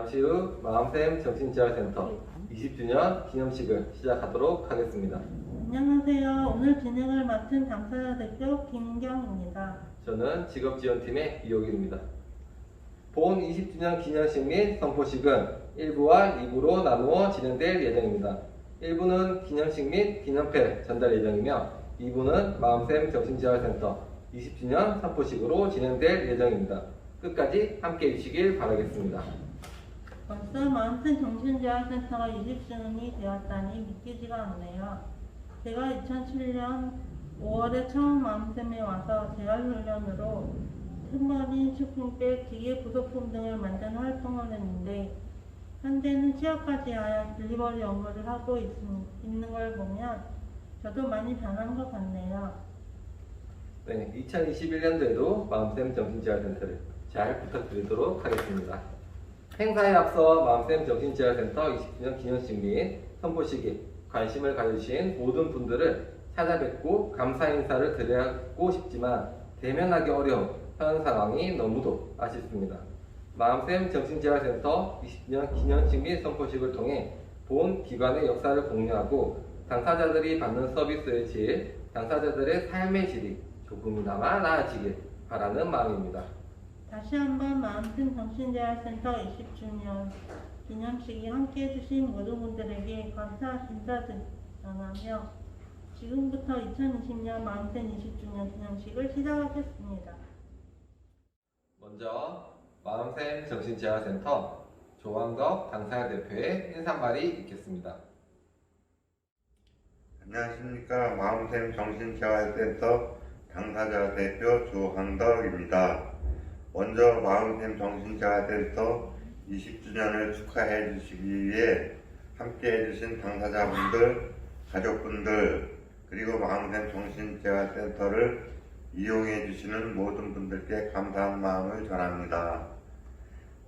잠시 후 마음샘 정신재활센터 20주년 기념식을 시작하도록 하겠습니다. 안녕하세요. 오늘 진행을 맡은 당사자 대표 김인경입니다. 저는 직업지원팀의 이호길입니다. 본 20주년 기념식 및 선포식은 1부와 2부로 나누어 진행될 예정입니다. 1부는 기념식 및 기념패 전달 예정이며 2부는 마음샘 정신재활센터 20주년 선포식으로 진행될 예정입니다. 끝까지 함께 해주시길 바라겠습니다. 벌써 마음샘 정신재활센터가 20주년이 되었다니 믿기지가 않네요. 제가 2007년 5월에 처음 마음샘에 와서 재활훈련으로 탬버린, 쇼핑백, 기계 부속품 등을 만드는 활동을 했는데 현재는 취업까지 하여 딜리버리 업무를 하고 있는 걸 보면 저도 많이 변한 것 같네요. 네, 2021년도에도 마음샘 정신재활센터를 잘 부탁드리도록 하겠습니다. 행사에 앞서 마음샘 정신재활센터 20주년 기념식 및 선포식에 관심을 가져주신 모든 분들을 찾아뵙고 감사 인사를 드리고 싶지만 대면하기 어려운 현 상황이 너무도 아쉽습니다. 마음샘 정신재활센터 20주년 기념식 및 선포식을 통해 본 기관의 역사를 공유하고 당사자들이 받는 서비스의 질, 당사자들의 삶의 질이 조금이나마 나아지길 바라는 마음입니다. 다시 한번 마음샘 정신재활센터 20주년 기념식에 함께 해주신 모든 분들에게 감사 인사 전하며 지금부터 2020년 마음샘 20주년 기념식을 시작하겠습니다. 먼저 마음샘 정신재활센터 조왕덕 당사자 대표의 인사말이 있겠습니다. 안녕하십니까. 마음샘 정신재활센터 당사자 대표 조황덕입니다. 먼저 마음샘 정신재활센터 20주년을 축하해 주시기 위해 함께 해주신 당사자분들, 가족분들, 그리고 마음샘 정신재활센터를 이용해 주시는 모든 분들께 감사한 마음을 전합니다.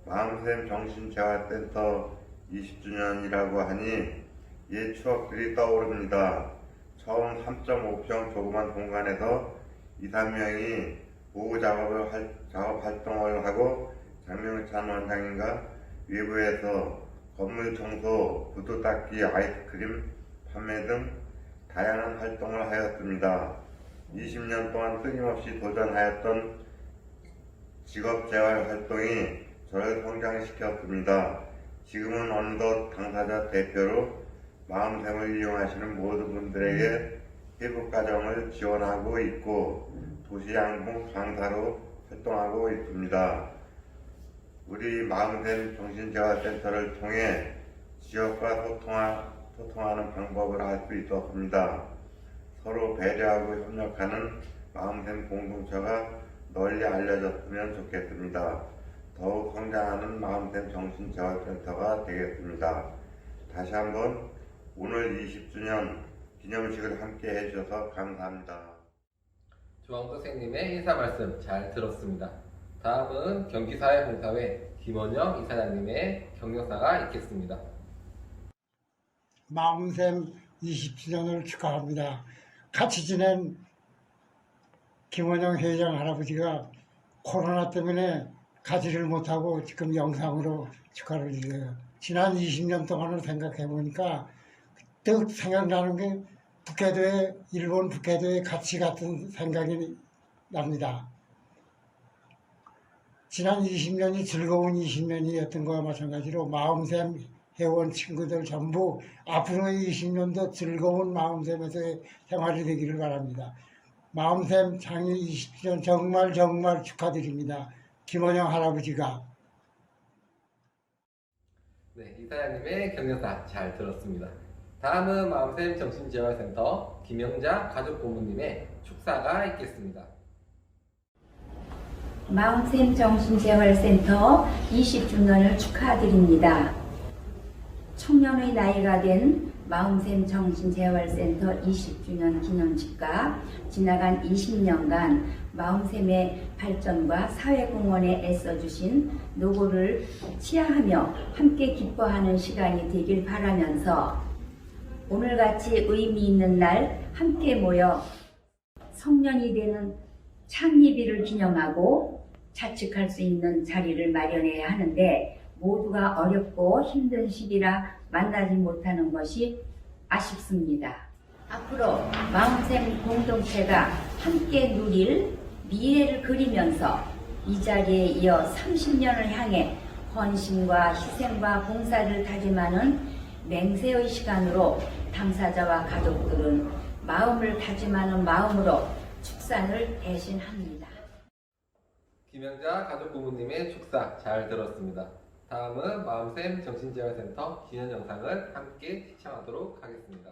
마음샘 정신재활센터 20주년이라고 하니 옛 추억들이 떠오릅니다. 처음 3.5평 조그만 공간에서 2, 3명이 보호 작업 활동을 하고 장명찬 원장님과 외부에서 건물 청소, 구두 닦기, 아이스크림 판매 등 다양한 활동을 하였습니다. 20년 동안 끊임없이 도전하였던 직업재활 활동이 저를 성장시켰습니다. 지금은 어느덧 당사자 대표로 마음샘을 이용하시는 모든 분들에게 회복과정을 지원하고 있고 도시양봉 강사로 활동하고 있습니다. 우리 마음샘 정신재활센터를 통해 지역과 소통하는 방법을 알 수 있었습니다. 서로 배려하고 협력하는 마음샘 공동체가 널리 알려졌으면 좋겠습니다. 더욱 성장하는 마음샘 정신재활센터가 되겠습니다. 다시 한번 오늘 20주년 기념식을 함께 해주셔서 감사합니다. 조왕덕 선생님의 인사 말씀 잘 들었습니다. 다음은 경기사회봉사회 김원영 이사장님의 경력사가 있겠습니다. 마음샘 20주년을 축하합니다. 같이 지낸 김원영 회장 할아버지가 코로나 때문에 가지를 못하고 지금 영상으로 축하를 드려요. 지난 20년 동안을 생각해 보니까 또 생각나는 게 일본 북해도에 같이 갔던 생각이 납니다. 지난 20년이 즐거운 20년이었던 것과 마찬가지로 마음샘 회원 친구들 전부 앞으로의 20년도 즐거운 마음샘에서의 생활이 되기를 바랍니다. 마음샘 창립 20주년 정말 축하드립니다. 김원영 할아버지가. 네, 이사장님의 경력사 잘 들었습니다. 다음은 마음샘 정신재활센터 김영자 가족고모님의 축사가 있겠습니다. 마음샘 정신재활센터 20주년을 축하드립니다. 청년의 나이가 된 마음샘 정신재활센터 20주년 기념식과 지나간 20년간 마음샘의 발전과 사회공헌에 애써주신 노고를 치하하며 함께 기뻐하는 시간이 되길 바라면서 오늘같이 의미 있는 날 함께 모여 성년이 되는 창립일을 기념하고 자축할 수 있는 자리를 마련해야 하는데 모두가 어렵고 힘든 시기라 만나지 못하는 것이 아쉽습니다. 앞으로 마음샘 공동체가 함께 누릴 미래를 그리면서 이 자리에 이어 30년을 향해 헌신과 희생과 봉사를 다짐하는 맹세의 시간으로 당사자와 가족들은 마음을 다짐하는 마음으로 축산을 대신합니다. 김영자 가족 부모님의 축사 잘 들었습니다. 다음은 마음샘 정신재활센터 기념 영상을 함께 시청하도록 하겠습니다.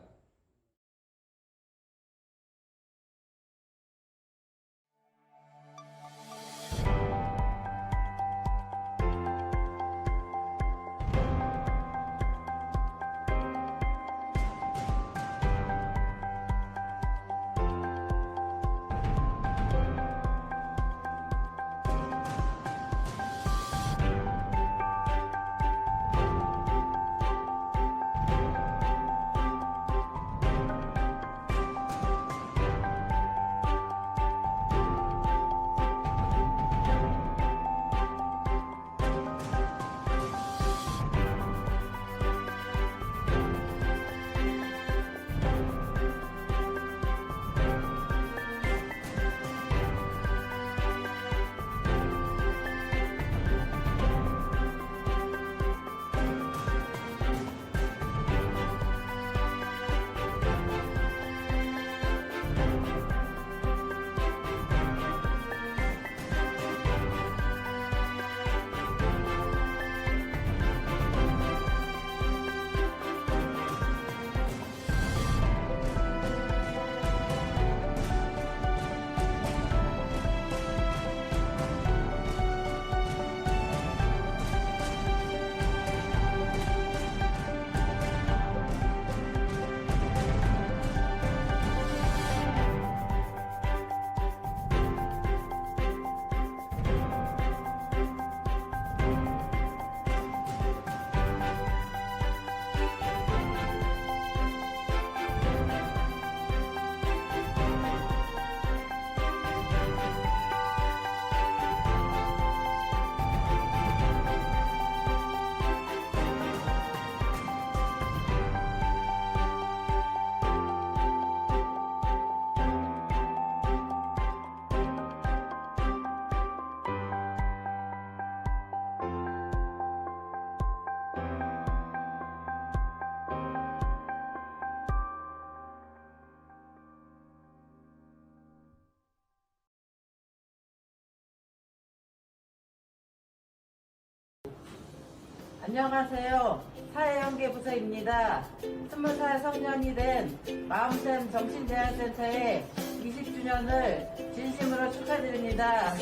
안녕하세요. 사회연계부서입니다. 20살 성년이 된 마음샘 정신재활센터의 20주년을 진심으로 축하드립니다.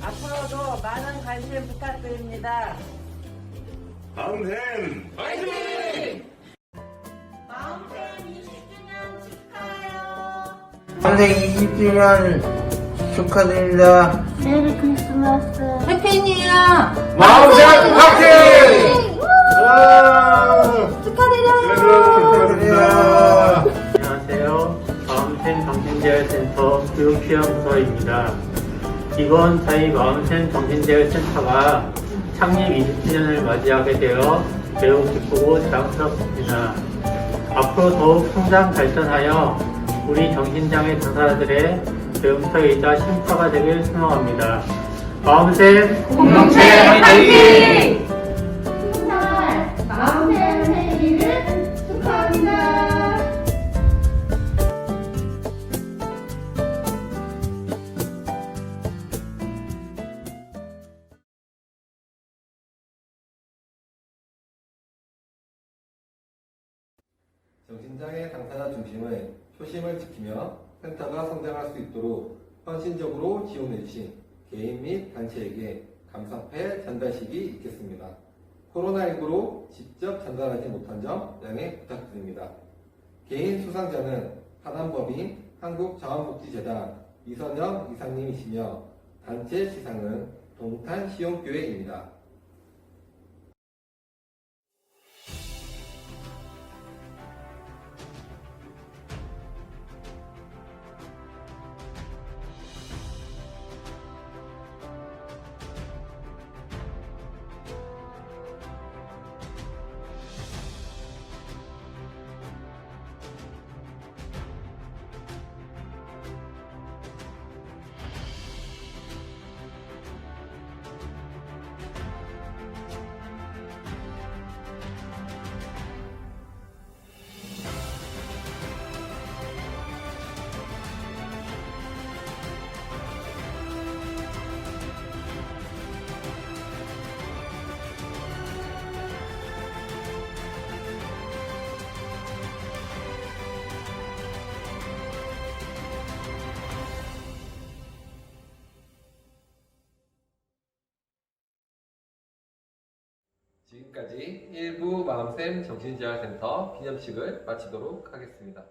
앞으로도 많은 관심 부탁드립니다. 마음샘 마음샘 20주년 축하해요. 선생 20주년 축하드립니다. 메리 크리스마스. 해피 뉴이어! 마음샘 화이팅! 축하드립니다. 안녕하세요. 마음샘 정신재활센터 교육피아부서입니다. 이번 저희 마음샘 정신재활센터가 창립 20주년을 맞이하게 되어 매우 기쁘고 자랑스럽습니다. 앞으로 더욱 성장 발전하여 우리 정신장애 당사자들의 배움터이자 쉼터가 되길 소망합니다. 마음샘 공동체 화이팅! 마음샘 생일을 축하합니다. 정신장애 당사자 중심의 초심을 지키며 센터가 성장할 수 있도록 헌신적으로 지원해주신 개인 및 단체에게 감사패 전달식이 있겠습니다. 코로나19로 직접 전달하지 못한 점 양해 부탁드립니다. 개인 수상자는 하남법인 한국자원복지재단 이선영 이사님이시며 단체 시상은 동탄시용교회입니다. 지금까지 1부 마음샘 정신재활센터 기념식을 마치도록 하겠습니다.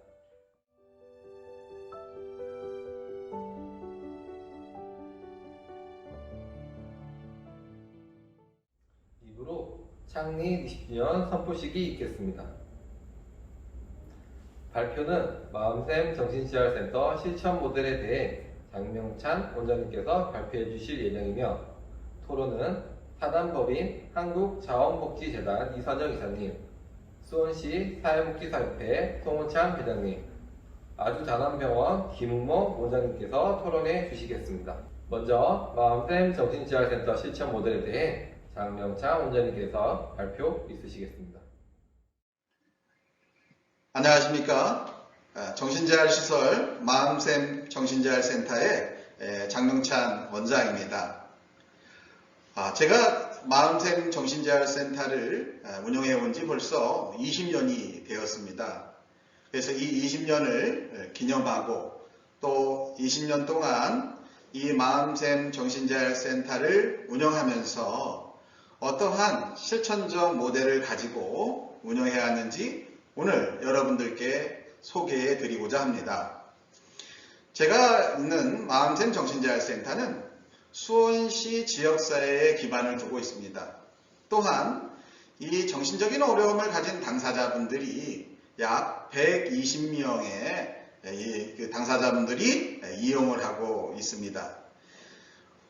2부로 창립 20주년 선포식이 있겠습니다. 발표는 마음샘 정신재활센터 실천 모델에 대해 장명찬 원장님께서 발표해 주실 예정이며, 토론은 사단법인 한국자원복지재단 이선영 이사님, 수원시 사회복지사협회 송원창 회장님, 아주자남병원 김웅모 원장님께서 토론해 주시겠습니다. 먼저 마음샘 정신재활센터 실천 모델에 대해 장명찬 원장님께서 발표 있으시겠습니다. 안녕하십니까. 정신재활시설 마음샘 정신재활센터의 장명찬 원장입니다. 제가 마음샘 정신재활센터를 운영해 온 지 벌써 20년이 되었습니다. 그래서 이 20년을 기념하고 또 20년 동안 이 마음샘 정신재활센터를 운영하면서 어떠한 실천적 모델을 가지고 운영해야 하는지 오늘 여러분들께 소개해 드리고자 합니다. 제가 있는 마음샘 정신재활센터는 수원시 지역사회에 기반을 두고 있습니다. 또한 이 정신적인 어려움을 가진 당사자분들이 약 120명의 당사자분들이 이용을 하고 있습니다.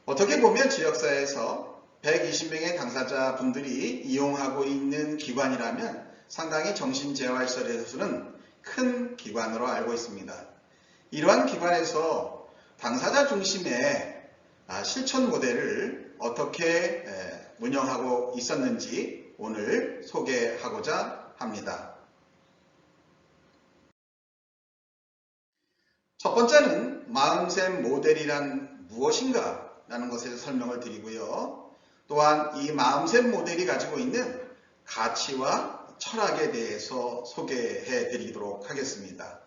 어떻게 보면 지역사회에서 120명의 당사자분들이 이용하고 있는 기관이라면 상당히 정신재활시설에서는 큰 기관으로 알고 있습니다. 이러한 기관에서 당사자 중심의 실천 모델을 어떻게 운영하고 있었는지 오늘 소개하고자 합니다. 첫 번째는 마음샘 모델이란 무엇인가 라는 것에 대해서 설명을 드리고요. 또한 이 마음샘 모델이 가지고 있는 가치와 철학에 대해서 소개해 드리도록 하겠습니다.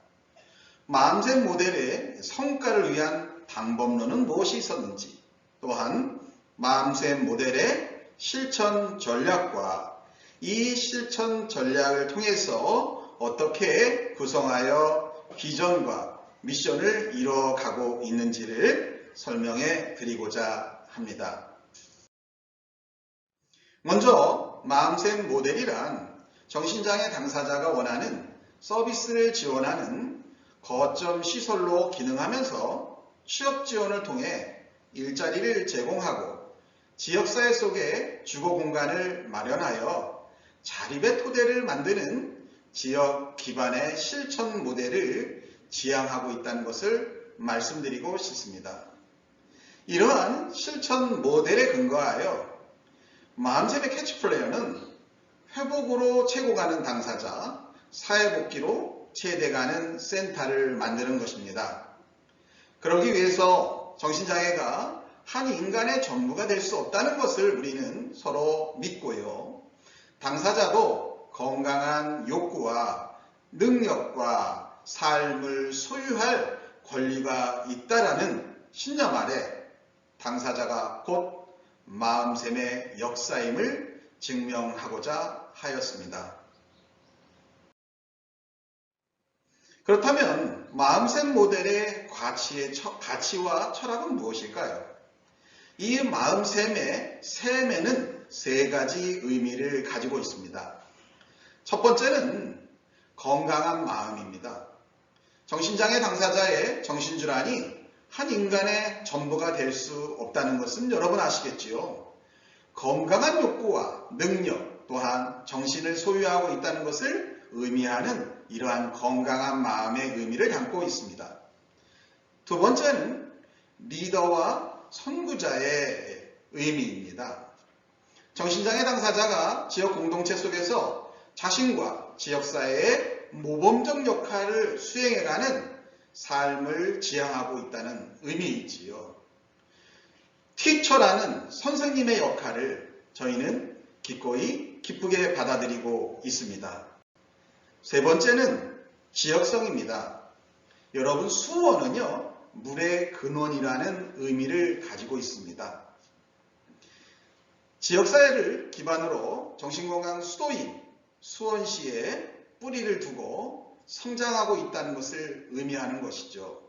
마음샘 모델의 성과를 위한 방법론은 무엇이 있었는지, 또한 마음샘 모델의 실천 전략과 이 실천 전략을 통해서 어떻게 구성하여 비전과 미션을 이뤄가고 있는지를 설명해 드리고자 합니다. 먼저 마음샘 모델이란 정신장애 당사자가 원하는 서비스를 지원하는 거점 시설로 기능하면서 취업 지원을 통해 일자리를 제공하고 지역사회 속에 주거 공간을 마련하여 자립의 토대를 만드는 지역 기반의 실천 모델을 지향하고 있다는 것을 말씀드리고 싶습니다. 이러한 실천 모델에 근거하여 마음샘의 캐치플레이어는 회복으로 채고 가는 당사자, 사회복귀로 채돼가는 센터를 만드는 것입니다. 그러기 위해서 정신장애가 한 인간의 전부가 될 수 없다는 것을 우리는 서로 믿고요. 당사자도 건강한 욕구와 능력과 삶을 소유할 권리가 있다라는 신념 아래 당사자가 곧 마음샘의 역사임을 증명하고자 하였습니다. 그렇다면 마음샘 모델의 가치와 철학은 무엇일까요? 이 마음샘의 샘에는 세 가지 의미를 가지고 있습니다. 첫 번째는 건강한 마음입니다. 정신장애 당사자의 정신질환이 한 인간의 전부가 될 수 없다는 것은 여러분 아시겠지요? 건강한 욕구와 능력 또한 정신을 소유하고 있다는 것을 의미하는 이러한 건강한 마음의 의미를 담고 있습니다. 두 번째는 리더와 선구자의 의미입니다. 정신장애 당사자가 지역 공동체 속에서 자신과 지역사회의 모범적 역할을 수행해가는 삶을 지향하고 있다는 의미이지요. 티처라는 선생님의 역할을 저희는 기꺼이 기쁘게 받아들이고 있습니다. 세 번째는 지역성입니다. 여러분, 수원은요, 물의 근원이라는 의미를 가지고 있습니다. 지역사회를 기반으로 정신건강 수도인 수원시에 뿌리를 두고 성장하고 있다는 것을 의미하는 것이죠.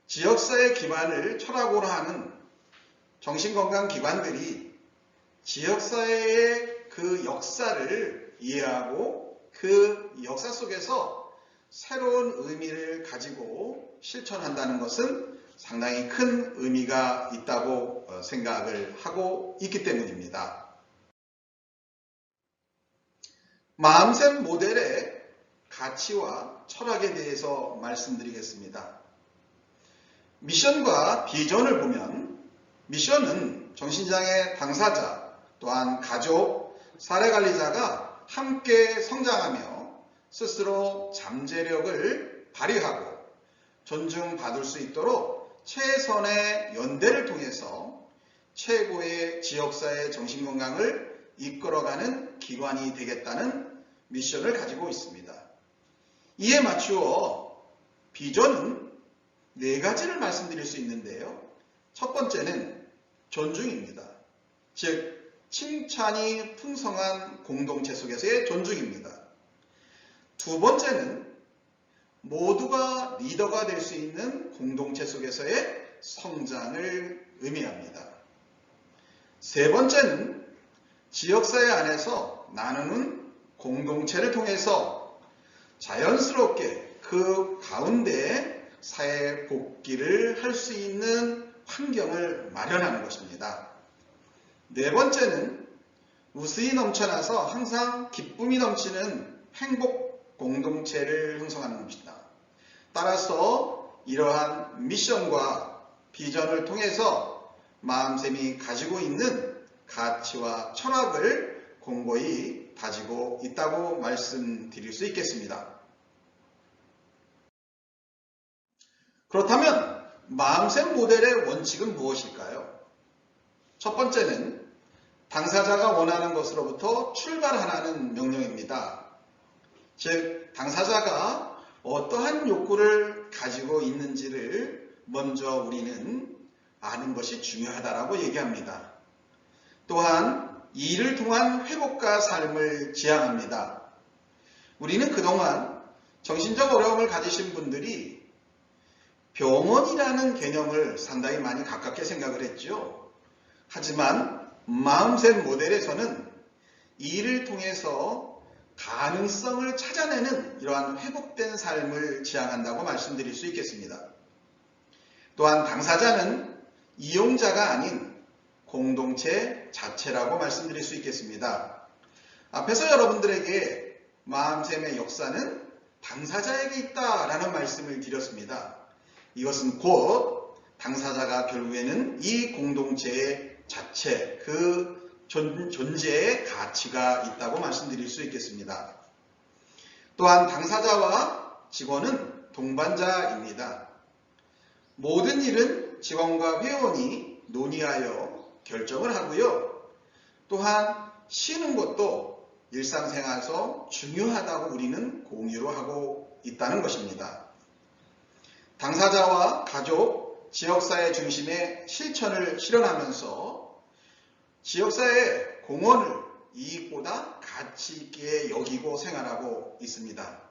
지역사회 기반을 철학으로 하는 정신건강기관들이 지역사회의 그 역사를 이해하고 그 역사 속에서 새로운 의미를 가지고 실천한다는 것은 상당히 큰 의미가 있다고 생각을 하고 있기 때문입니다. 마음샘 모델의 가치와 철학에 대해서 말씀드리겠습니다. 미션과 비전을 보면 미션은 정신장애 당사자 또한 가족, 사례관리자가 함께 성장하며 스스로 잠재력을 발휘하고 존중받을 수 있도록 최선의 연대를 통해서 최고의 지역사회 정신건강을 이끌어가는 기관이 되겠다는 미션을 가지고 있습니다. 이에 맞추어 비전은 4가지를 말씀드릴 수 있는데요. 첫 번째는 존중입니다. 즉 칭찬이 풍성한 공동체 속에서의 존중입니다. 두 번째는 모두가 리더가 될 수 있는 공동체 속에서의 성장을 의미합니다. 세 번째는 지역사회 안에서 나누는 공동체를 통해서 자연스럽게 그 가운데 사회 복귀를 할 수 있는 환경을 마련하는 것입니다. 네 번째는 웃음이 넘쳐나서 항상 기쁨이 넘치는 행복 공동체를 형성하는 것입니다. 따라서 이러한 미션과 비전을 통해서 마음샘이 가지고 있는 가치와 철학을 공고히 가지고 있다고 말씀드릴 수 있겠습니다. 그렇다면 마음샘 모델의 원칙은 무엇일까요? 첫 번째는 당사자가 원하는 것으로부터 출발하라는 명령입니다. 즉 당사자가 어떠한 욕구를 가지고 있는지를 먼저 우리는 아는 것이 중요하다라고 얘기합니다. 또한 이를 통한 회복과 삶을 지향합니다. 우리는 그동안 정신적 어려움을 가지신 분들이 병원이라는 개념을 상당히 많이 가깝게 생각을 했죠. 하지만 마음샘 모델에서는 이를 통해서 가능성을 찾아내는 이러한 회복된 삶을 지향한다고 말씀드릴 수 있겠습니다. 또한 당사자는 이용자가 아닌 공동체 자체라고 말씀드릴 수 있겠습니다. 앞에서 여러분들에게 마음샘의 역사는 당사자에게 있다라는 말씀을 드렸습니다. 이것은 곧 당사자가 결국에는 이 공동체의 자체, 그 존재의 가치가 있다고 말씀드릴 수 있겠습니다. 또한 당사자와 직원은 동반자입니다. 모든 일은 직원과 회원이 논의하여 결정을 하고요. 또한 쉬는 것도 일상생활에서 중요하다고 우리는 공유로 하고 있다는 것입니다. 당사자와 가족, 지역사회 중심의 실천을 실현하면서 지역사회 공헌을 이익보다 가치 있게 여기고 생활하고 있습니다.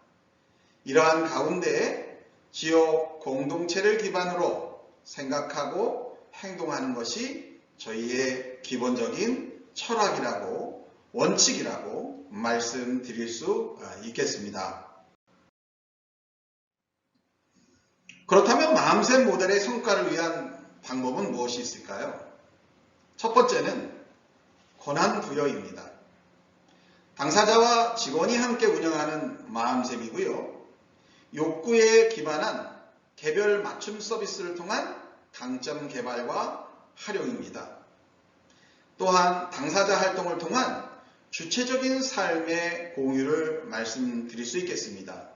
이러한 가운데 지역 공동체를 기반으로 생각하고 행동하는 것이 저희의 기본적인 철학이라고 원칙이라고 말씀드릴 수 있겠습니다. 그렇다면 마음샘 모델의 성과를 위한 방법은 무엇이 있을까요? 첫 번째는 권한부여입니다. 당사자와 직원이 함께 운영하는 마음샘이고요. 욕구에 기반한 개별 맞춤 서비스를 통한 강점 개발과 활용입니다. 또한 당사자 활동을 통한 주체적인 삶의 공유를 말씀드릴 수 있겠습니다.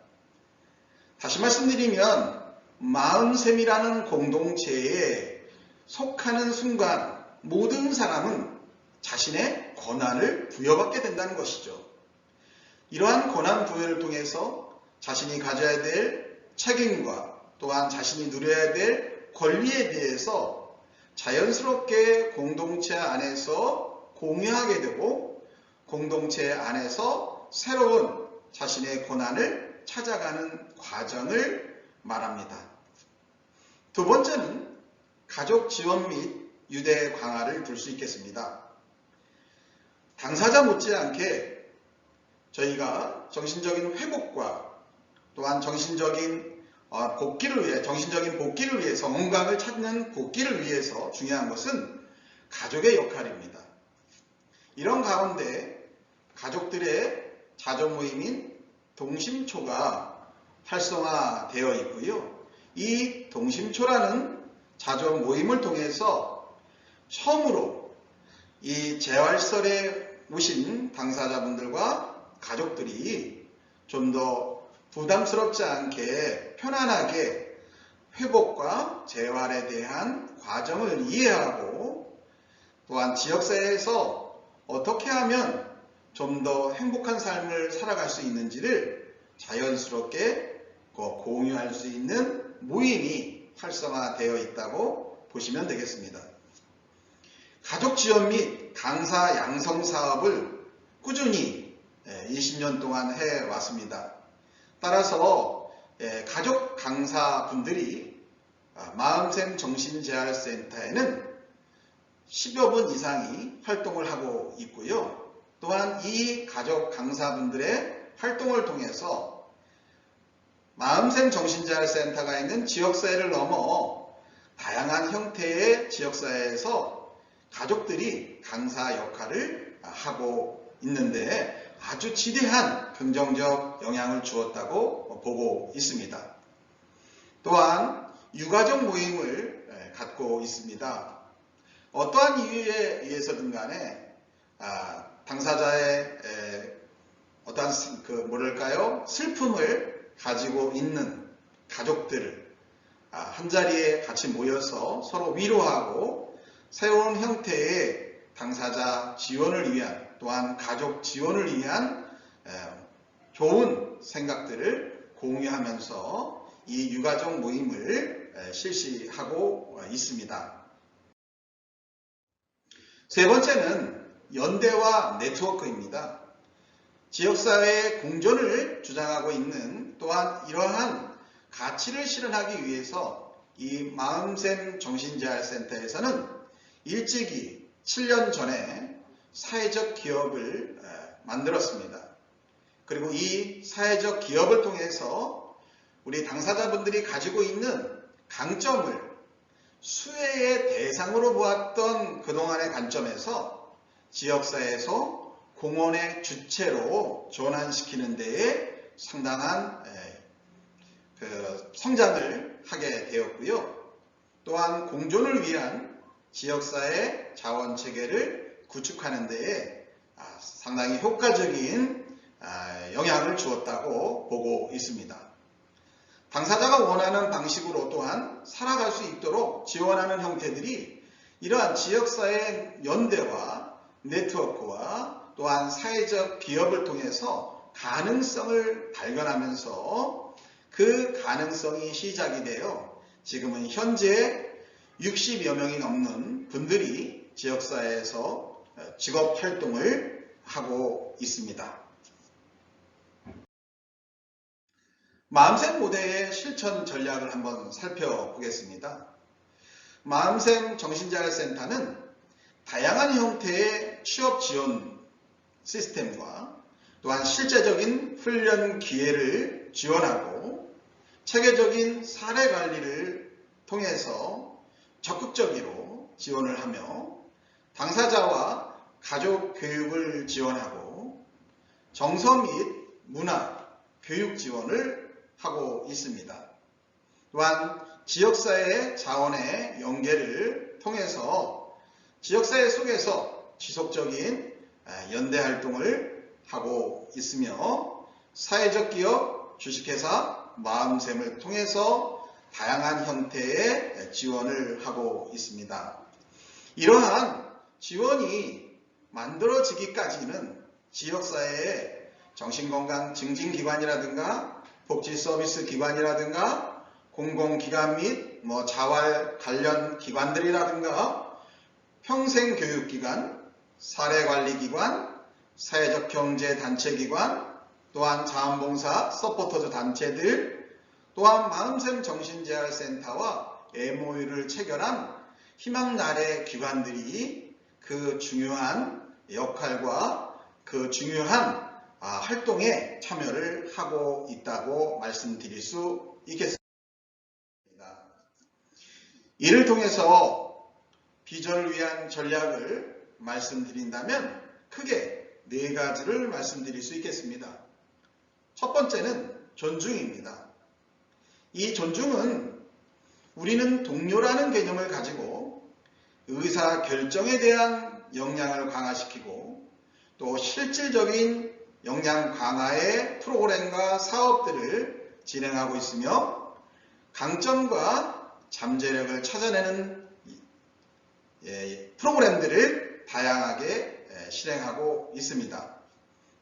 다시 말씀드리면 마음샘이라는 공동체에 속하는 순간 모든 사람은 자신의 권한을 부여받게 된다는 것이죠. 이러한 권한 부여를 통해서 자신이 가져야 될 책임과 또한 자신이 누려야 될 권리에 대해서 자연스럽게 공동체 안에서 공유하게 되고 공동체 안에서 새로운 자신의 고난을 찾아가는 과정을 말합니다. 두 번째는 가족 지원 및 유대 강화를 둘 수 있겠습니다. 당사자 못지않게 저희가 정신적인 회복과 또한 정신적인 복귀를 위해서, 건강을 찾는 복귀를 위해서 중요한 것은 가족의 역할입니다. 이런 가운데 가족들의 자조 모임인 동심초가 활성화되어 있고요. 이 동심초라는 자조 모임을 통해서 처음으로 이 재활설에 오신 당사자분들과 가족들이 좀 더 부담스럽지 않게 편안하게 회복과 재활에 대한 과정을 이해하고 또한 지역사회에서 어떻게 하면 좀 더 행복한 삶을 살아갈 수 있는지를 자연스럽게 공유할 수 있는 모임이 활성화되어 있다고 보시면 되겠습니다. 가족 지원 및 강사 양성 사업을 꾸준히 20년 동안 해왔습니다. 따라서 가족 강사분들이 마음샘 정신재활센터에는 10여 분 이상이 활동을 하고 있고요. 또한 이 가족 강사분들의 활동을 통해서 마음샘 정신재활센터가 있는 지역사회를 넘어 다양한 형태의 지역사회에서 가족들이 강사 역할을 하고 있는데 아주 지대한 긍정적 영향을 주었다고 보고 있습니다. 또한 유가족 모임을 갖고 있습니다. 어떠한 이유에 의해서든 간에 당사자의 어떠한 슬픔을 가지고 있는 가족들을 한자리에 같이 모여서 서로 위로하고 새로운 형태의 당사자 지원을 위한 또한 가족 지원을 위한 좋은 생각들을 공유하면서 이 유가족 모임을 실시하고 있습니다. 세 번째는 연대와 네트워크입니다. 지역사회의 공존을 주장하고 있는 또한 이러한 가치를 실현하기 위해서 이 마음샘 정신재활센터에서는 일찍이 7년 전에 사회적 기업을 만들었습니다. 그리고 이 사회적 기업을 통해서 우리 당사자분들이 가지고 있는 강점을 수혜의 대상으로 보았던 그동안의 관점에서 지역사회에서 공헌의 주체로 전환시키는 데에 상당한 성장을 하게 되었고요. 또한 공존을 위한 지역사회 자원체계를 구축하는 데에 상당히 효과적인 영향을 주었다고 보고 있습니다. 당사자가 원하는 방식으로 또한 살아갈 수 있도록 지원하는 형태들이 이러한 지역사회 연대와 네트워크와 또한 사회적 기업을 통해서 가능성을 발견하면서 그 가능성이 시작이 되어 지금은 현재 60여 명이 넘는 분들이 지역사회에서 직업활동을 하고 있습니다. 마음샘 모델의 실천 전략을 한번 살펴보겠습니다. 마음샘 정신재활센터는 다양한 형태의 취업 지원 시스템과 또한 실제적인 훈련 기회를 지원하고 체계적인 사례 관리를 통해서 적극적으로 지원을 하며 당사자와 가족 교육을 지원하고 정서 및 문화, 교육 지원을 하고 있습니다. 또한 지역사회 자원의 연계를 통해서 지역사회 속에서 지속적인 연대활동을 하고 있으며 사회적 기업, 주식회사, 마음샘을 통해서 다양한 형태의 지원을 하고 있습니다. 이러한 지원이 만들어지기까지는 지역사회의 정신건강 증진기관이라든가 복지서비스 기관이라든가 공공기관 및 자활 관련 기관들이라든가 평생교육기관 사례관리기관, 사회적 경제단체기관, 또한 자원봉사 서포터즈 단체들, 또한 마음샘 정신재활센터와 MOU를 체결한 희망나래 기관들이 그 중요한 역할과 그 중요한 활동에 참여를 하고 있다고 말씀드릴 수 있겠습니다. 이를 통해서 비전을 위한 전략을 말씀드린다면 크게 4가지를 말씀드릴 수 있겠습니다. 첫 번째는 존중입니다. 이 존중은 우리는 동료라는 개념을 가지고 의사 결정에 대한 역량을 강화시키고 또 실질적인 역량 강화의 프로그램과 사업들을 진행하고 있으며 강점과 잠재력을 찾아내는 프로그램들을 다양하게 실행하고 있습니다.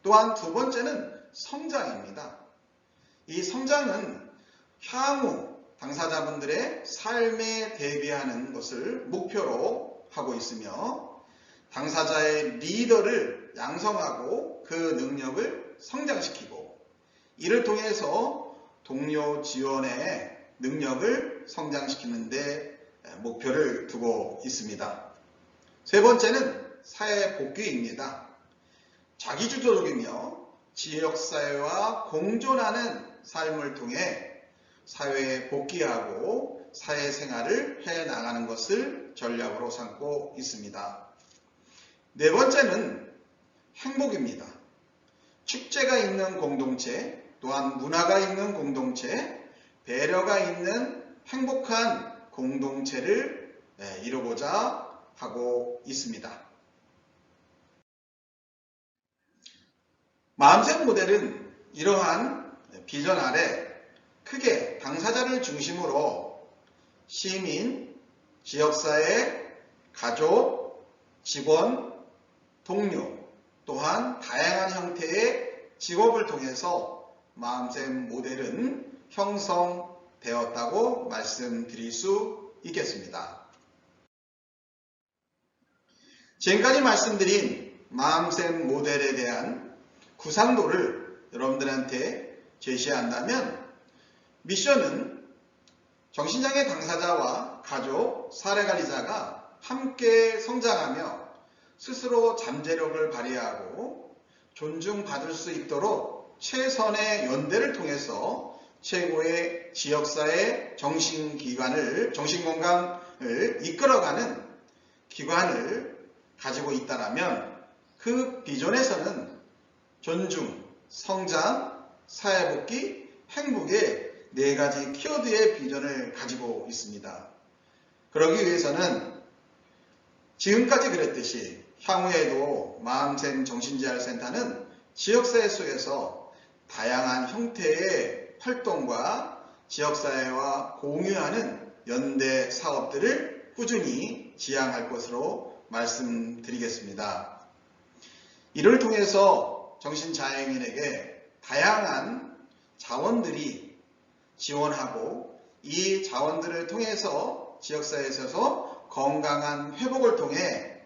또한 두 번째는 성장입니다. 이 성장은 향후 당사자분들의 삶에 대비하는 것을 목표로 하고 있으며 당사자의 리더를 양성하고 그 능력을 성장시키고 이를 통해서 동료 지원의 능력을 성장시키는 데 목표를 두고 있습니다. 세 번째는 사회복귀입니다. 자기주도적이며 지역사회와 공존하는 삶을 통해 사회에 복귀하고 사회생활을 해나가는 것을 전략으로 삼고 있습니다. 네 번째는 행복입니다. 축제가 있는 공동체, 또한 문화가 있는 공동체, 배려가 있는 행복한 공동체를 이루고자 하고 있습니다. 마음샘 모델은 이러한 비전 아래 크게 당사자를 중심으로 시민, 지역사회, 가족, 직원, 동료, 또한 다양한 형태의 직업을 통해서 마음샘 모델은 형성되었다고 말씀드릴 수 있겠습니다. 지금까지 말씀드린 마음샘 모델에 대한 구상도를 여러분들한테 제시한다면 미션은 정신장애 당사자와 가족, 사례관리자가 함께 성장하며 스스로 잠재력을 발휘하고 존중받을 수 있도록 최선의 연대를 통해서 최고의 지역사회 정신건강을 이끌어가는 기관을 가지고 있다면 그 비전에서는 존중, 성장, 사회복귀, 행복의 4가지 키워드의 비전을 가지고 있습니다. 그러기 위해서는 지금까지 그랬듯이 향후에도 마음샘 정신재활센터는 지역사회 속에서 다양한 형태의 활동과 지역사회와 공유하는 연대 사업들을 꾸준히 지향할 것으로 말씀드리겠습니다. 이를 통해서 정신장애인에게 다양한 자원들이 지원하고 이 자원들을 통해서 지역사회에서 건강한 회복을 통해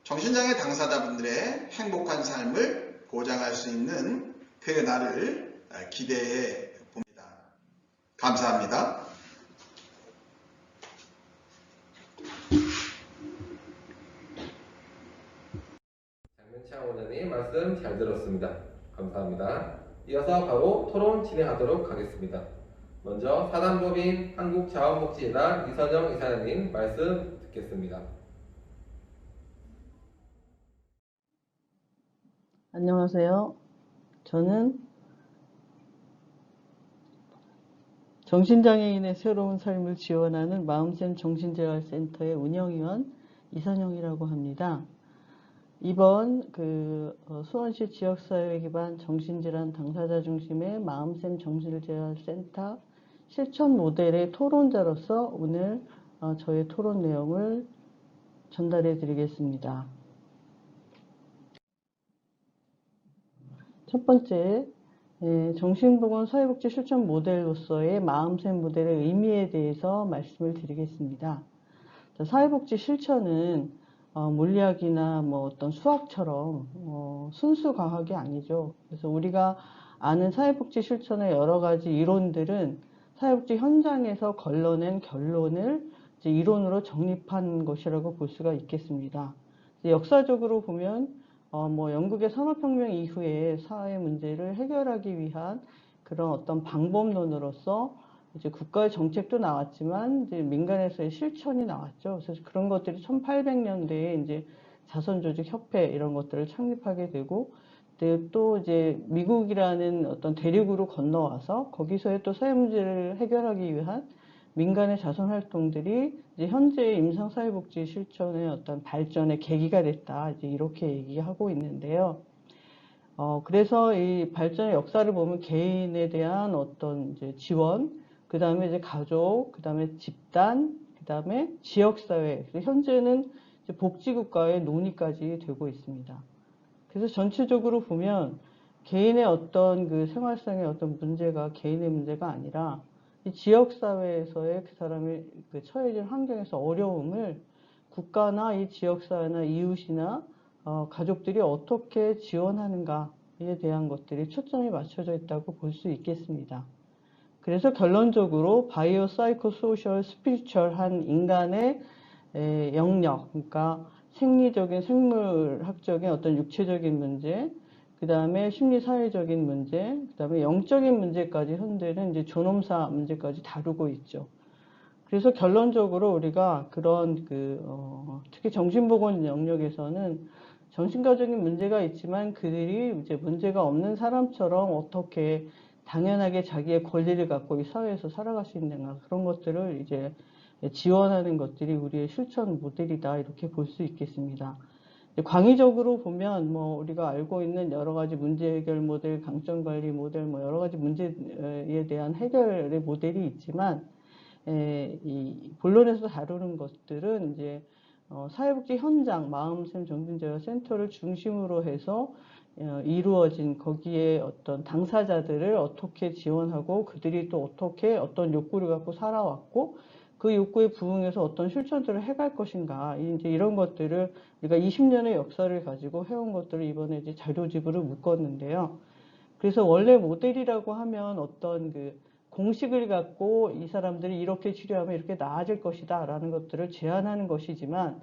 정신장애 당사자분들의 행복한 삶을 보장할 수 있는 그 날을 기대해 봅니다. 감사합니다. 장명창 원장님 말씀 잘 들었습니다. 감사합니다. 이어서 바로 토론 진행하도록 하겠습니다. 먼저 사단법인 한국자원복지재단 이선영 이사장님 말씀 듣겠습니다. 안녕하세요. 저는 정신장애인의 새로운 삶을 지원하는 마음샘 정신재활센터의 운영위원 이선영이라고 합니다. 이번 수원시 지역사회 기반 정신질환 당사자 중심의 마음샘 정신재활센터 실천 모델의 토론자로서 오늘 저의 토론 내용을 전달해 드리겠습니다. 첫 번째, 정신보건 사회복지 실천 모델로서의 마음샘 모델의 의미에 대해서 말씀을 드리겠습니다. 사회복지 실천은 물리학이나 뭐 어떤 수학처럼 순수 과학이 아니죠. 그래서 우리가 아는 사회복지 실천의 여러 가지 이론들은 사회복지 현장에서 걸러낸 결론을 이제 이론으로 정립한 것이라고 볼 수가 있겠습니다. 역사적으로 보면 뭐 영국의 산업혁명 이후에 사회 문제를 해결하기 위한 그런 어떤 방법론으로서 이제 국가의 정책도 나왔지만 이제 민간에서의 실천이 나왔죠. 그래서 그런 것들이 1800년대에 이제 자선조직협회 이런 것들을 창립하게 되고, 또 이제 미국이라는 어떤 대륙으로 건너와서 거기서의 또 사회 문제를 해결하기 위한 민간의 자선 활동들이 이제 현재의 임상사회복지 실천의 어떤 발전의 계기가 됐다. 이제 이렇게 얘기하고 있는데요. 그래서 이 발전의 역사를 보면 개인에 대한 어떤 이제 지원, 그 다음에 이제 가족, 그 다음에 집단, 그 다음에 지역사회, 현재는 이제 복지국가의 논의까지 되고 있습니다. 그래서 전체적으로 보면 개인의 어떤 그 생활상의 어떤 문제가 개인의 문제가 아니라 이 지역사회에서의 그 사람이 그 처해진 환경에서 어려움을 국가나 이 지역사회나 이웃이나 가족들이 어떻게 지원하는가에 대한 것들이 초점이 맞춰져 있다고 볼 수 있겠습니다. 그래서 결론적으로 바이오, 사이코, 소셜, 스피리추얼한 인간의 영역, 그러니까 생리적인, 생물학적인 어떤 육체적인 문제, 그 다음에 심리사회적인 문제, 그 다음에 영적인 문제까지 현대는 이제 존엄사 문제까지 다루고 있죠. 그래서 결론적으로 우리가 그런 특히 정신보건 영역에서는 정신과적인 문제가 있지만 그들이 이제 문제가 없는 사람처럼 어떻게 당연하게 자기의 권리를 갖고 이 사회에서 살아갈 수 있는가, 그런 것들을 이제 지원하는 것들이 우리의 실천 모델이다, 이렇게 볼 수 있겠습니다. 광의적으로 보면 뭐 우리가 알고 있는 여러 가지 문제 해결 모델, 강점 관리 모델, 뭐 여러 가지 문제에 대한 해결의 모델이 있지만, 이 본론에서 다루는 것들은 이제 사회복지 현장, 마음샘 정신재활센터를 중심으로 해서 이루어진 거기에 어떤 당사자들을 어떻게 지원하고 그들이 또 어떻게 어떤 욕구를 갖고 살아왔고 그 욕구에 부응해서 어떤 실천들을 해갈 것인가, 이제 이런 것들을 우리가 20년의 역사를 가지고 해온 것들을 이번에 이제 자료집으로 묶었는데요. 그래서 원래 모델이라고 하면 어떤 그 공식을 갖고 이 사람들이 이렇게 치료하면 이렇게 나아질 것이다 라는 것들을 제안하는 것이지만,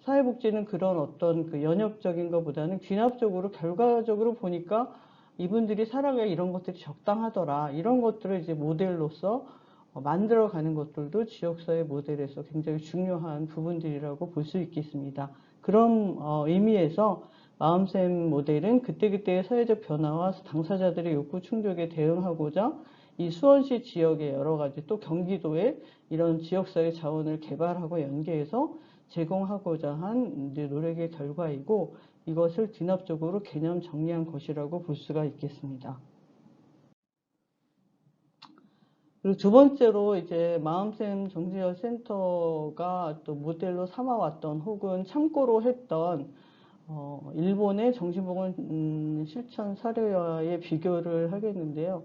사회복지는 그런 어떤 그 연역적인 것보다는 귀납적으로 결과적으로 보니까 이분들이 살아가야 이런 것들이 적당하더라, 이런 것들을 이제 모델로서 만들어가는 것들도 지역사회 모델에서 굉장히 중요한 부분들이라고 볼 수 있겠습니다. 그런 의미에서 마음샘 모델은 그때그때의 사회적 변화와 당사자들의 욕구 충족에 대응하고자 이 수원시 지역의 여러 가지, 또 경기도의 이런 지역사회 자원을 개발하고 연계해서 제공하고자 한 이제 노력의 결과이고, 이것을 진압적으로 개념 정리한 것이라고 볼 수가 있겠습니다. 그리고 두 번째로 이제 마음샘 정신재활센터가 또 모델로 삼아왔던 혹은 참고로 했던 일본의 정신보건 실천 사례와의 비교를 하겠는데요.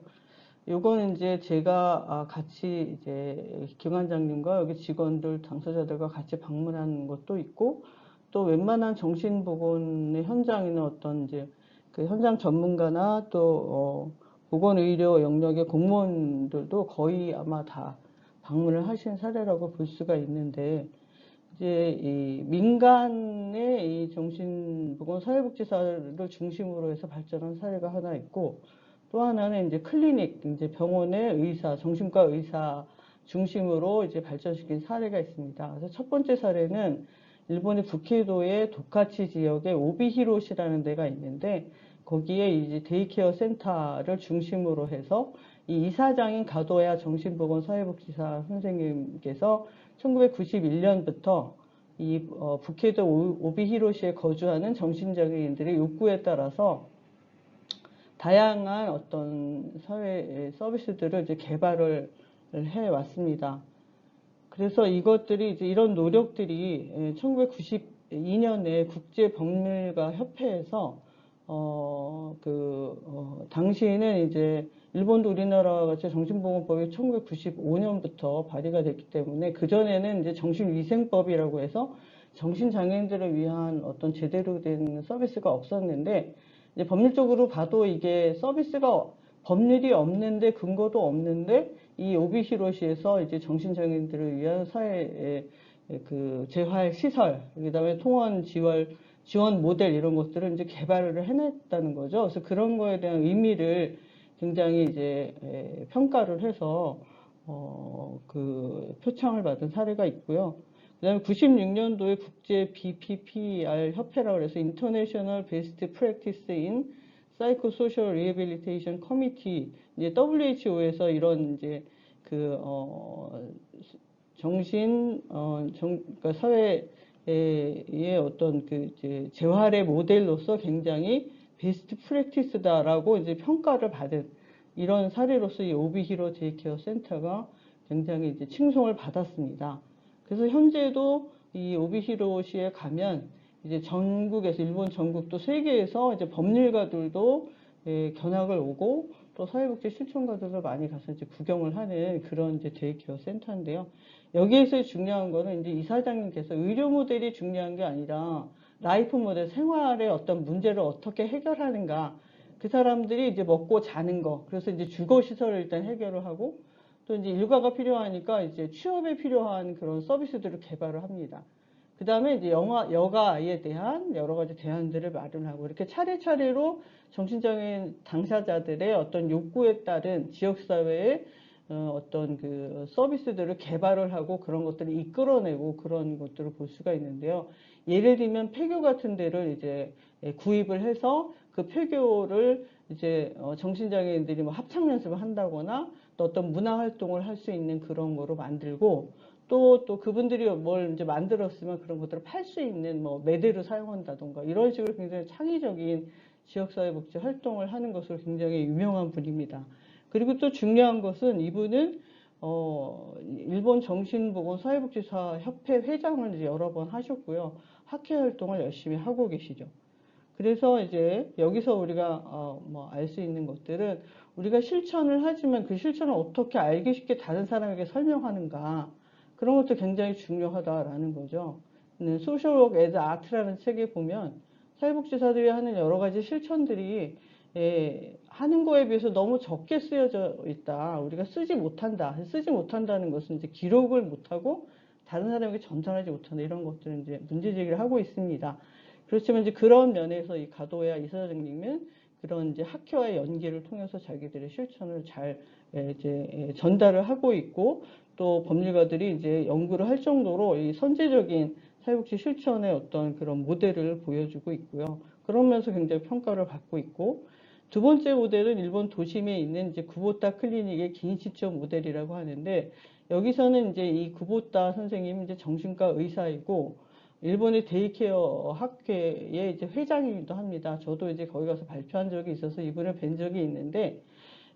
요거는 이제 제가 같이 이제 김원장님과 여기 직원들, 당사자들과 같이 방문한 것도 있고, 또 웬만한 정신보건의 현장이나 어떤 이제 그 현장 전문가나 또 보건의료 영역의 공무원들도 거의 아마 다 방문을 하신 사례라고 볼 수가 있는데, 이제 이 민간의 이 정신보건 사회복지사를 중심으로 해서 발전한 사례가 하나 있고, 또 하나는 이제 클리닉, 이제 병원의 의사, 정신과 의사 중심으로 이제 발전시킨 사례가 있습니다. 그래서 첫 번째 사례는 일본의 북해도의 도카치 지역의 오비히로시라는 데가 있는데, 거기에 이제 데이케어 센터를 중심으로 해서 이 이사장인 가도야 정신보건 사회복지사 선생님께서 1991년부터 이 북해도 오비히로시에 거주하는 정신장애인들의 욕구에 따라서 다양한 어떤 사회 서비스들을 이제 개발을 해 왔습니다. 그래서 이것들이 이제 이런 노력들이 1992년에 국제법률가 협회에서 당시에는 이제 일본도 우리나라와 같이 정신보건법이 1995년부터 발의가 됐기 때문에 그전에는 이제 정신위생법이라고 해서 정신장애인들을 위한 어떤 제대로 된 서비스가 없었는데, 이제 법률적으로 봐도 이게 서비스가 법률이 없는데 근거도 없는데 이 오비히로시에서 이제 정신장애인들을 위한 사회의 그 재활 시설, 그다음에 통원 지원 모델 이런 것들을 이제 개발을 해냈다는 거죠. 그래서 그런 거에 대한 의미를 굉장히 이제 평가를 해서 그 표창을 받은 사례가 있고요. 그다음에 96년도에 국제 BPPR 협회라고 해서 International Best Practice in Psychosocial Rehabilitation Committee, 이제 WHO에서 이런 이제 그 그러니까 사회의 어떤 그 이제 재활의 모델로서 굉장히 베스트 프랙티스다라고 이제 평가를 받은 이런 사례로서 이 오비히로 데이케어 센터가 굉장히 이제 칭송을 받았습니다. 그래서 현재도 이 오비히로시에 가면 이제 전국에서, 일본 전국도 세계에서 이제 법률가들도 견학을 오고 또 사회복지 실천가들도 많이 가서 이제 구경을 하는 그런 이제 데이케어 센터인데요. 여기에서 중요한 거는 이제 이사장님께서 의료 모델이 중요한 게 아니라 라이프 모델, 생활의 어떤 문제를 어떻게 해결하는가, 그 사람들이 이제 먹고 자는 거, 그래서 이제 주거 시설을 일단 해결을 하고 또 이제 일과가 필요하니까 이제 취업에 필요한 그런 서비스들을 개발을 합니다. 그 다음에 이제 여가에 대한 여러 가지 대안들을 마련하고 이렇게 차례차례로 정신장애인 당사자들의 어떤 욕구에 따른 지역사회의 어떤 그 서비스들을 개발을 하고 그런 것들을 이끌어내고 그런 것들을 볼 수가 있는데요. 예를 들면 폐교 같은 데를 이제 구입을 해서 그 폐교를 이제 정신장애인들이 뭐 합창 연습을 한다거나 또 어떤 문화 활동을 할 수 있는 그런 거로 만들고 또 그분들이 뭘 이제 만들었으면 그런 것들을 팔 수 있는 뭐 매대를 사용한다던가 이런 식으로 굉장히 창의적인 지역사회복지 활동을 하는 것으로 굉장히 유명한 분입니다. 그리고 또 중요한 것은 이분은 일본 정신보건사회복지사 협회 회장을 이제 여러 번 하셨고요. 학회 활동을 열심히 하고 계시죠. 그래서 이제 여기서 우리가 뭐 알 수 있는 것들은 우리가 실천을 하지만 그 실천을 어떻게 알기 쉽게 다른 사람에게 설명하는가, 그런 것도 굉장히 중요하다라는 거죠. Social Work as Art라는 책에 보면 사회복지사들이 하는 여러 가지 실천들이 하는 거에 비해서 너무 적게 쓰여져 있다. 우리가 쓰지 못한다. 쓰지 못한다는 것은 이제 기록을 못하고 다른 사람에게 전달하지 못한다. 이런 것들은 이제 문제제기를 하고 있습니다. 그렇지만 이제 그런 면에서 이 가도야 이사장님은 그런 이제 학회와의 연계를 통해서 자기들의 실천을 잘 이제 전달을 하고 있고 또 법률가들이 이제 연구를 할 정도로 이 선제적인 사회복지 실천의 어떤 그런 모델을 보여주고 있고요. 그러면서 굉장히 평가를 받고 있고, 두 번째 모델은 일본 도심에 있는 이제 구보타 클리닉의 긴시초 모델이라고 하는데, 여기서는 이제 이 구보타 선생님이 이제 정신과 의사이고 일본의 데이케어 학회의 이제 회장이기도 합니다. 저도 이제 거기 가서 발표한 적이 있어서 이분을 뵌 적이 있는데,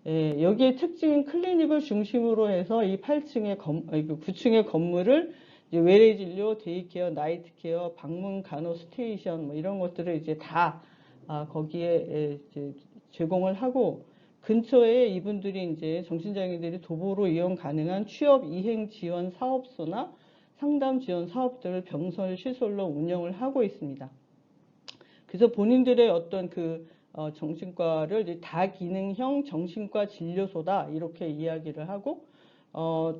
여기에 특징인 클리닉을 중심으로 해서 이 8층의 9층의 건물을 이제 외래 진료, 데이케어, 나이트케어, 방문 간호 스테이션 뭐 이런 것들을 이제 다 거기에 이제 제공을 하고, 근처에 이분들이 이제 정신장애인들이 도보로 이용 가능한 취업 이행 지원 사업소나 상담 지원 사업들을 병설 시설로 운영을 하고 있습니다. 그래서 본인들의 어떤 그 정신과를 이제 다기능형 정신과 진료소다 이렇게 이야기를 하고,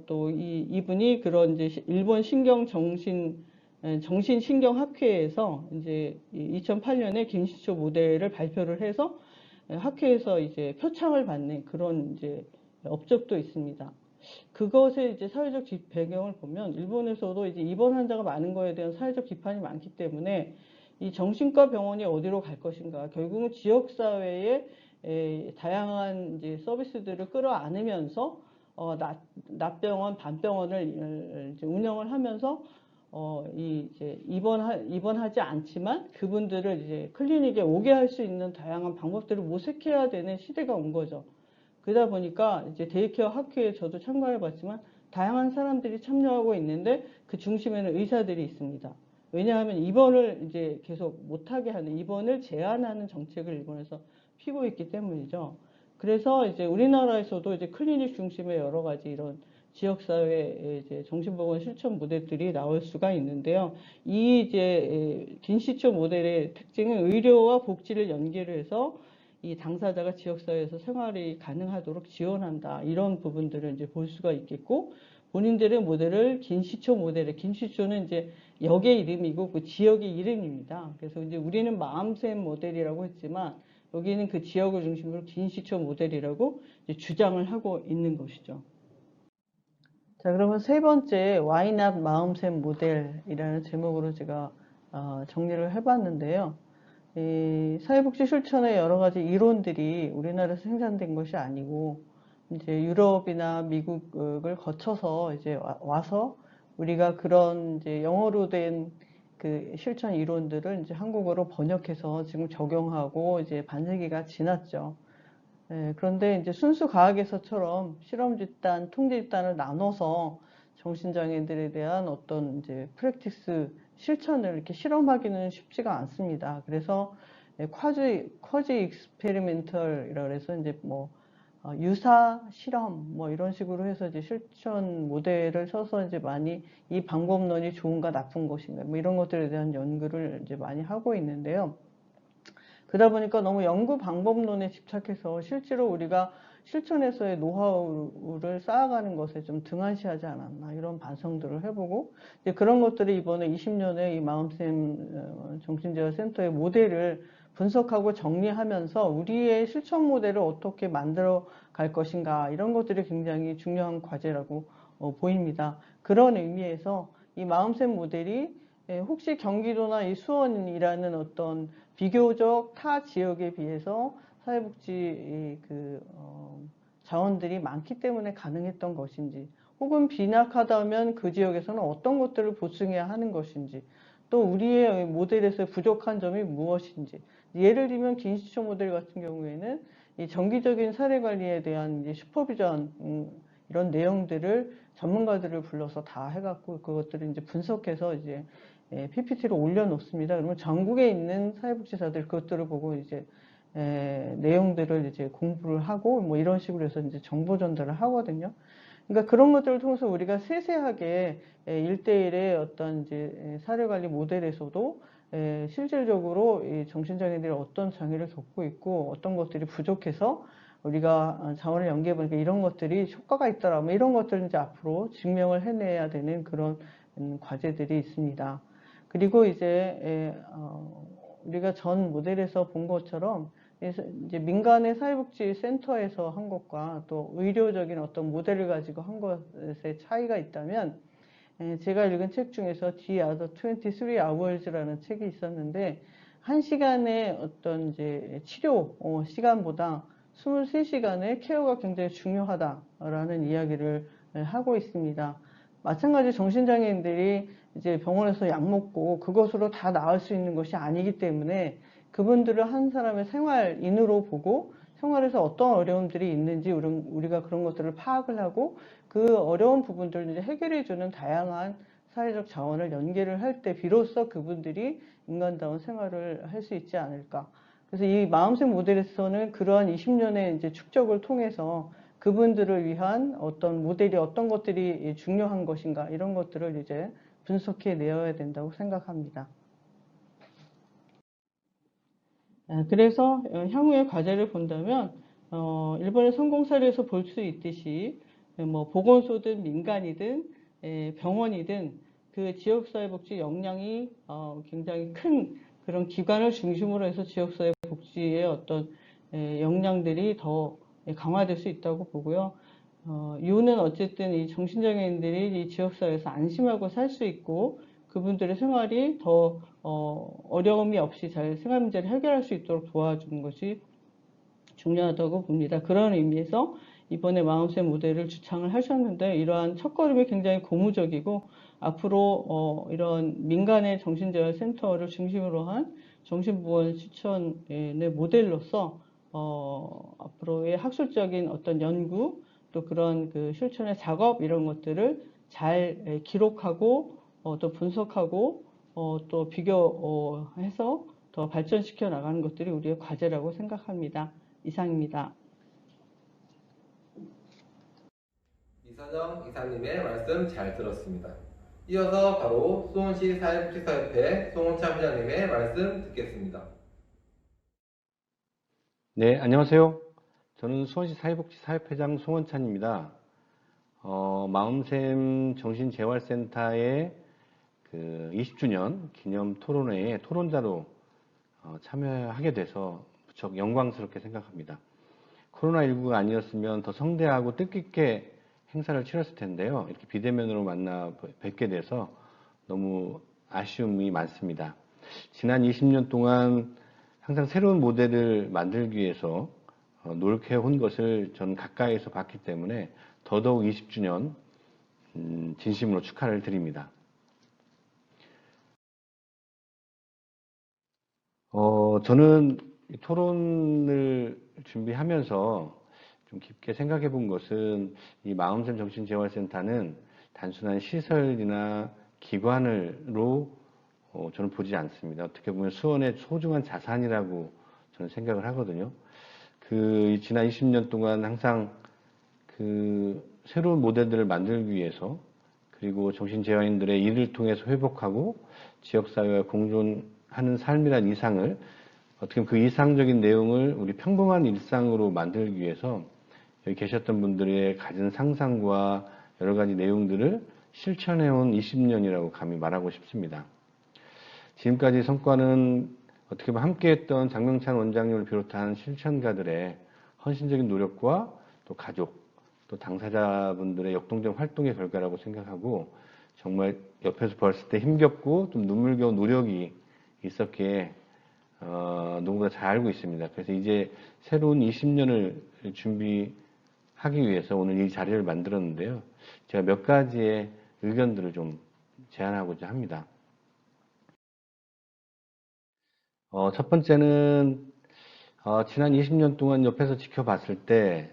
또 이분이 그런 이제 일본 정신신경학회에서 이제 2008년에 긴시초 모델을 발표를 해서 학회에서 이제 표창을 받는 그런 이제 업적도 있습니다. 그것의 이제 사회적 배경을 보면 일본에서도 이제 입원 환자가 많은 거에 대한 사회적 비판이 많기 때문에 이 정신과 병원이 어디로 갈 것인가, 결국은 지역사회에 다양한 이제 서비스들을 끌어안으면서 낮병원, 반병원을 이제 운영을 하면서 이제 입원하지 않지만 그분들을 이제 클리닉에 오게 할 수 있는 다양한 방법들을 모색해야 되는 시대가 온 거죠. 그러다 보니까 이제 데이케어 학회에 저도 참가해봤지만 다양한 사람들이 참여하고 있는데 그 중심에는 의사들이 있습니다. 왜냐하면 입원을 이제 계속 못하게 하는, 입원을 제한하는 정책을 일본에서 피고 있기 때문이죠. 그래서 이제 우리나라에서도 이제 클리닉 중심의 여러 가지 이런 지역사회 이제 정신보건 실천 모델들이 나올 수가 있는데요. 이 이제 긴시초 모델의 특징은 의료와 복지를 연계해서 이 당사자가 지역사회에서 생활이 가능하도록 지원한다. 이런 부분들을 이제 볼 수가 있겠고, 본인들의 모델을 긴시초 모델에, 긴시초는 이제 역의 이름이고 그 지역의 이름입니다. 그래서 이제 우리는 마음샘 모델이라고 했지만 여기는 그 지역을 중심으로 긴시초 모델이라고 이제 주장을 하고 있는 것이죠. 자, 그러면 세 번째 Why Not 마음샘 모델이라는 제목으로 제가 정리를 해봤는데요. 이 사회복지 실천의 여러 가지 이론들이 우리나라에서 생산된 것이 아니고 이제 유럽이나 미국을 거쳐서 이제 와서 우리가 그런 이제 영어로 된 그 실천 이론들을 이제 한국어로 번역해서 지금 적용하고 이제 반세기가 지났죠. 그런데 이제 순수 과학에서처럼 실험 집단, 통제 집단을 나눠서 정신장애인들에 대한 어떤 이제 프랙티스 실천을 이렇게 실험하기는 쉽지가 않습니다. 그래서 쿼지 익스페리멘털이라 그래서 이제 뭐 유사 실험 뭐 이런 식으로 해서 이제 실천 모델을 써서 이제 많이 이 방법론이 좋은가 나쁜 것인가 뭐 이런 것들에 대한 연구를 이제 많이 하고 있는데요. 그러다 보니까 너무 연구 방법론에 집착해서 실제로 우리가 실천에서의 노하우를 쌓아가는 것에 좀 등한시하지 않았나 이런 반성들을 해보고 이제 그런 것들이 이번에 20년에 이 마음샘 정신재활센터의 모델을 분석하고 정리하면서 우리의 실천 모델을 어떻게 만들어 갈 것인가 이런 것들이 굉장히 중요한 과제라고 보입니다. 그런 의미에서 이 마음샘 모델이 혹시 경기도나 이 수원이라는 어떤 비교적 타 지역에 비해서 사회복지 자원들이 많기 때문에 가능했던 것인지 혹은 빈약하다면 그 지역에서는 어떤 것들을 보충해야 하는 것인지 또 우리의 모델에서 부족한 점이 무엇인지 예를 들면 긴시초 모델 같은 경우에는 이 정기적인 사례 관리에 대한 이제 슈퍼비전 이런 내용들을 전문가들을 불러서 다 해갖고 그것들을 이제 분석해서 이제 PPT로 올려놓습니다. 그러면 전국에 있는 사회복지사들 그것들을 보고 이제 내용들을 이제 공부를 하고 뭐 이런 식으로 해서 이제 정보 전달을 하거든요. 그러니까 그런 것들을 통해서 우리가 세세하게 1대1의 어떤 이제 사례 관리 모델에서도 실질적으로 이 정신장애인들이 어떤 장애를 겪고 있고 어떤 것들이 부족해서 우리가 자원을 연계해보니까 이런 것들이 효과가 있더라. 뭐 이런 것들을 이제 앞으로 증명을 해내야 되는 그런 과제들이 있습니다. 그리고 이제 우리가 전 모델에서 본 것처럼 이제 민간의 사회복지 센터에서 한 것과 또 의료적인 어떤 모델을 가지고 한 것의 차이가 있다면 제가 읽은 책 중에서 The Other 23 Hours라는 책이 있었는데 1시간의 어떤 이제 치료 시간보다 23시간의 케어가 굉장히 중요하다라는 이야기를 하고 있습니다. 마찬가지 정신장애인들이 이제 병원에서 약 먹고 그것으로 다 나을 수 있는 것이 아니기 때문에 그분들을 한 사람의 생활인으로 보고 생활에서 어떤 어려움들이 있는지 우리가 그런 것들을 파악을 하고 그 어려운 부분들을 이제 해결해주는 다양한 사회적 자원을 연계를 할 때 비로소 그분들이 인간다운 생활을 할 수 있지 않을까. 그래서 이 마음샘 모델에서는 그러한 20년의 이제 축적을 통해서 그분들을 위한 어떤 모델이 어떤 것들이 중요한 것인가 이런 것들을 이제 분석해 내어야 된다고 생각합니다. 그래서 향후의 과제를 본다면 일본의 성공 사례에서 볼 수 있듯이 뭐 보건소든 민간이든 병원이든 그 지역사회복지 역량이 굉장히 큰 그런 기관을 중심으로 해서 지역사회 복지의 어떤 역량들이 더 강화될 수 있다고 보고요. 이유는 어쨌든 이 정신장애인들이 이 지역사회에서 안심하고 살 수 있고 그분들의 생활이 더 어려움이 없이 잘 생활 문제를 해결할 수 있도록 도와주는 것이 중요하다고 봅니다. 그런 의미에서 이번에 마음샘 모델을 주창을 하셨는데 이러한 첫걸음이 굉장히 고무적이고 앞으로 이런 민간의 정신재활센터를 중심으로 한 정신보건 실천의 모델로서 앞으로의 학술적인 어떤 연구 또 그런 그 실천의 작업 이런 것들을 잘 기록하고 또 분석하고 또 비교해서 더 발전시켜 나가는 것들이 우리의 과제라고 생각합니다. 이상입니다. 이선영 이사님의 말씀 잘 들었습니다. 이어서 바로 수원시 사회복지사협회 송원참 회장님의 말씀 듣겠습니다. 네, 안녕하세요. 저는 수원시 사회복지사협회장 송원찬입니다. 마음샘 정신재활센터의 그 20주년 기념 토론회에 토론자로 참여하게 돼서 무척 영광스럽게 생각합니다. 코로나19가 아니었으면 더 성대하고 뜻깊게 행사를 치렀을 텐데요. 이렇게 비대면으로 만나 뵙게 돼서 너무 아쉬움이 많습니다. 지난 20년 동안 항상 새로운 모델을 만들기 위해서 노력해온 것을 저는 가까이에서 봤기 때문에 더더욱 20주년 진심으로 축하를 드립니다. 저는 이 토론을 준비하면서 좀 깊게 생각해 본 것은 이 마음샘 정신재활센터는 단순한 시설이나 기관으로 저는 보지 않습니다. 어떻게 보면 수원의 소중한 자산이라고 저는 생각을 하거든요. 지난 20년 동안 항상 새로운 모델들을 만들기 위해서 그리고 정신재활인들의 일을 통해서 회복하고 지역사회와 공존하는 삶이란 이상을 어떻게 보면 그 이상적인 내용을 우리 평범한 일상으로 만들기 위해서 여기 계셨던 분들의 가진 상상과 여러 가지 내용들을 실천해온 20년이라고 감히 말하고 싶습니다. 지금까지 성과는 어떻게 보면 함께했던 장명찬 원장님을 비롯한 실천가들의 헌신적인 노력과 또 가족, 또 당사자분들의 역동적 활동의 결과라고 생각하고 정말 옆에서 봤을 때 힘겹고 좀 눈물겨운 노력이 있었기에 누구보다 잘 알고 있습니다. 그래서 이제 새로운 20년을 준비하기 위해서 오늘 이 자리를 만들었는데요. 제가 몇 가지의 의견들을 좀 제안하고자 합니다. 첫 번째는 지난 20년 동안 옆에서 지켜봤을 때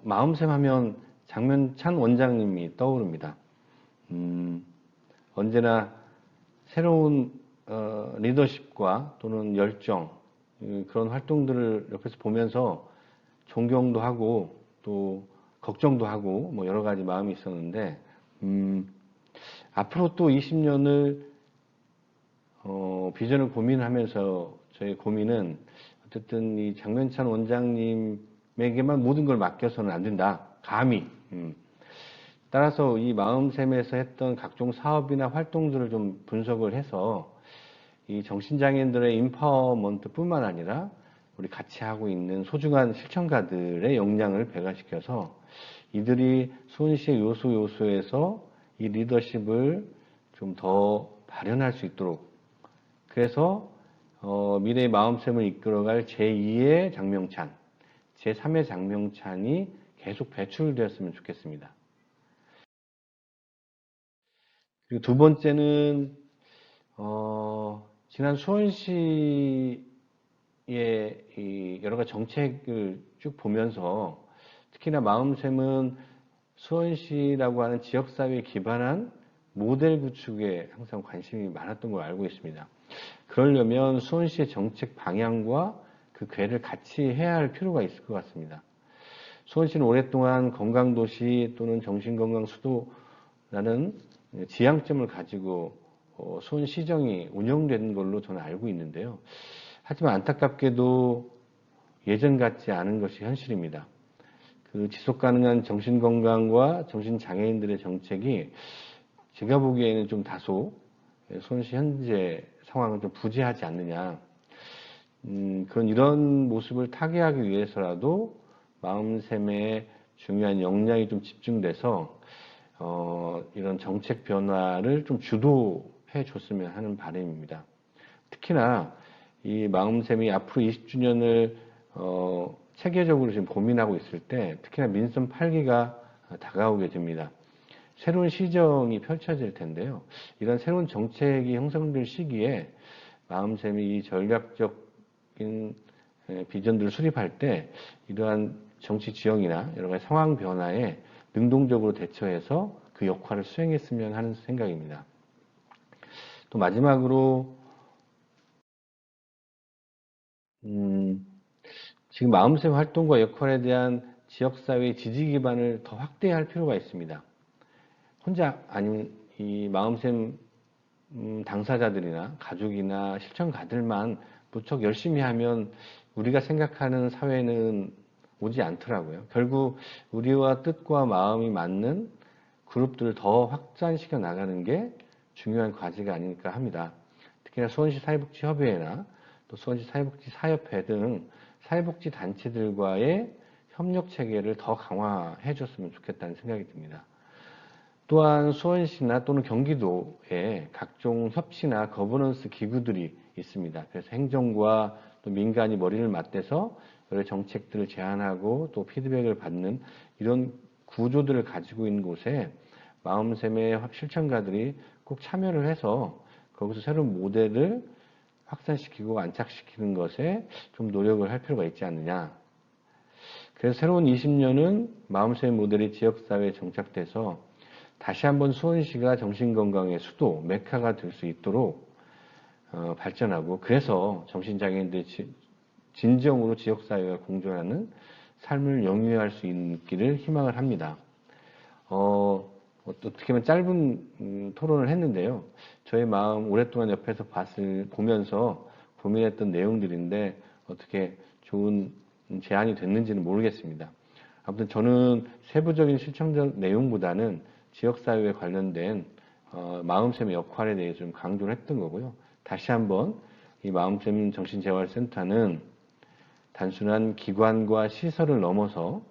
마음샘 하면 장면찬 원장님이 떠오릅니다. 언제나 새로운 리더십과 또는 열정 그런 활동들을 옆에서 보면서 존경도 하고 또 걱정도 하고 뭐 여러 가지 마음이 있었는데 앞으로 또 20년을 비전을 고민하면서 저의 고민은 어쨌든 이 장면찬 원장님에게만 모든 걸 맡겨서는 안 된다. 감히. 따라서 이 마음샘에서 했던 각종 사업이나 활동들을 좀 분석을 해서 이 정신장애인들의 인파워먼트 뿐만 아니라 우리 같이 하고 있는 소중한 실천가들의 역량을 배가시켜서 이들이 수원시의 요소에서 이 리더십을 좀 더 발현할 수 있도록 그래서 미래의 마음샘을 이끌어갈 제2의 장명찬, 제3의 장명찬이 계속 배출되었으면 좋겠습니다. 그리고 두 번째는 지난 수원시의 이 여러 가지 정책을 쭉 보면서 특히나 마음샘은 수원시라고 하는 지역사회에 기반한 모델 구축에 항상 관심이 많았던 걸 알고 있습니다. 그러려면 수원시의 정책 방향과 그 궤를 같이 해야 할 필요가 있을 것 같습니다. 수원시는 오랫동안 건강도시 또는 정신건강 수도라는 지향점을 가지고 수원시정이 운영되는 걸로 저는 알고 있는데요. 하지만 안타깝게도 예전 같지 않은 것이 현실입니다. 그 지속가능한 정신건강과 정신장애인들의 정책이 제가 보기에는 좀 다소 수원시 현재 상황은 좀 부재하지 않느냐. 이런 모습을 타개하기 위해서라도 마음샘의 중요한 역량이 좀 집중돼서 이런 정책 변화를 좀 주도해 줬으면 하는 바람입니다. 특히나 이 마음샘이 앞으로 20주년을 체계적으로 지금 고민하고 있을 때 특히나 민선 8기가 다가오게 됩니다. 새로운 시정이 펼쳐질 텐데요. 이런 새로운 정책이 형성될 시기에 마음샘이 이 전략적인 비전들을 수립할 때 이러한 정치 지형이나 여러 가지 상황 변화에 능동적으로 대처해서 그 역할을 수행했으면 하는 생각입니다. 또 마지막으로 지금 마음샘 활동과 역할에 대한 지역사회의 지지 기반을 더 확대할 필요가 있습니다. 혼자 아니면 이 마음샘 당사자들이나 가족이나 실천가들만 무척 열심히 하면 우리가 생각하는 사회는 오지 않더라고요. 결국 우리와 뜻과 마음이 맞는 그룹들을 더 확산시켜 나가는 게 중요한 과제가 아닐까 합니다. 특히나 수원시 사회복지협의회나 또 수원시 사회복지사협회 등 사회복지 단체들과의 협력 체계를 더 강화해 줬으면 좋겠다는 생각이 듭니다. 또한 수원시나 또는 경기도에 각종 협치나 거버넌스 기구들이 있습니다. 그래서 행정과 또 민간이 머리를 맞대서 여러 정책들을 제안하고 또 피드백을 받는 이런 구조들을 가지고 있는 곳에 마음샘의 실천가들이 꼭 참여를 해서 거기서 새로운 모델을 확산시키고 안착시키는 것에 좀 노력을 할 필요가 있지 않느냐. 그래서 새로운 20년은 마음샘 모델이 지역사회에 정착돼서 다시 한번 수원시가 정신건강의 수도, 메카가 될 수 있도록 발전하고, 그래서 정신장애인들이 진정으로 지역사회와 공존하는 삶을 영위할 수 있기를 희망을 합니다. 어떻게 보면 짧은 토론을 했는데요. 저의 마음 오랫동안 옆에서 보면서 고민했던 내용들인데 어떻게 좋은 제안이 됐는지는 모르겠습니다. 아무튼 저는 세부적인 실천적 내용보다는 지역사회에 관련된 마음샘의 역할에 대해서 좀 강조를 했던 거고요. 다시 한번 이 마음샘 정신재활센터는 단순한 기관과 시설을 넘어서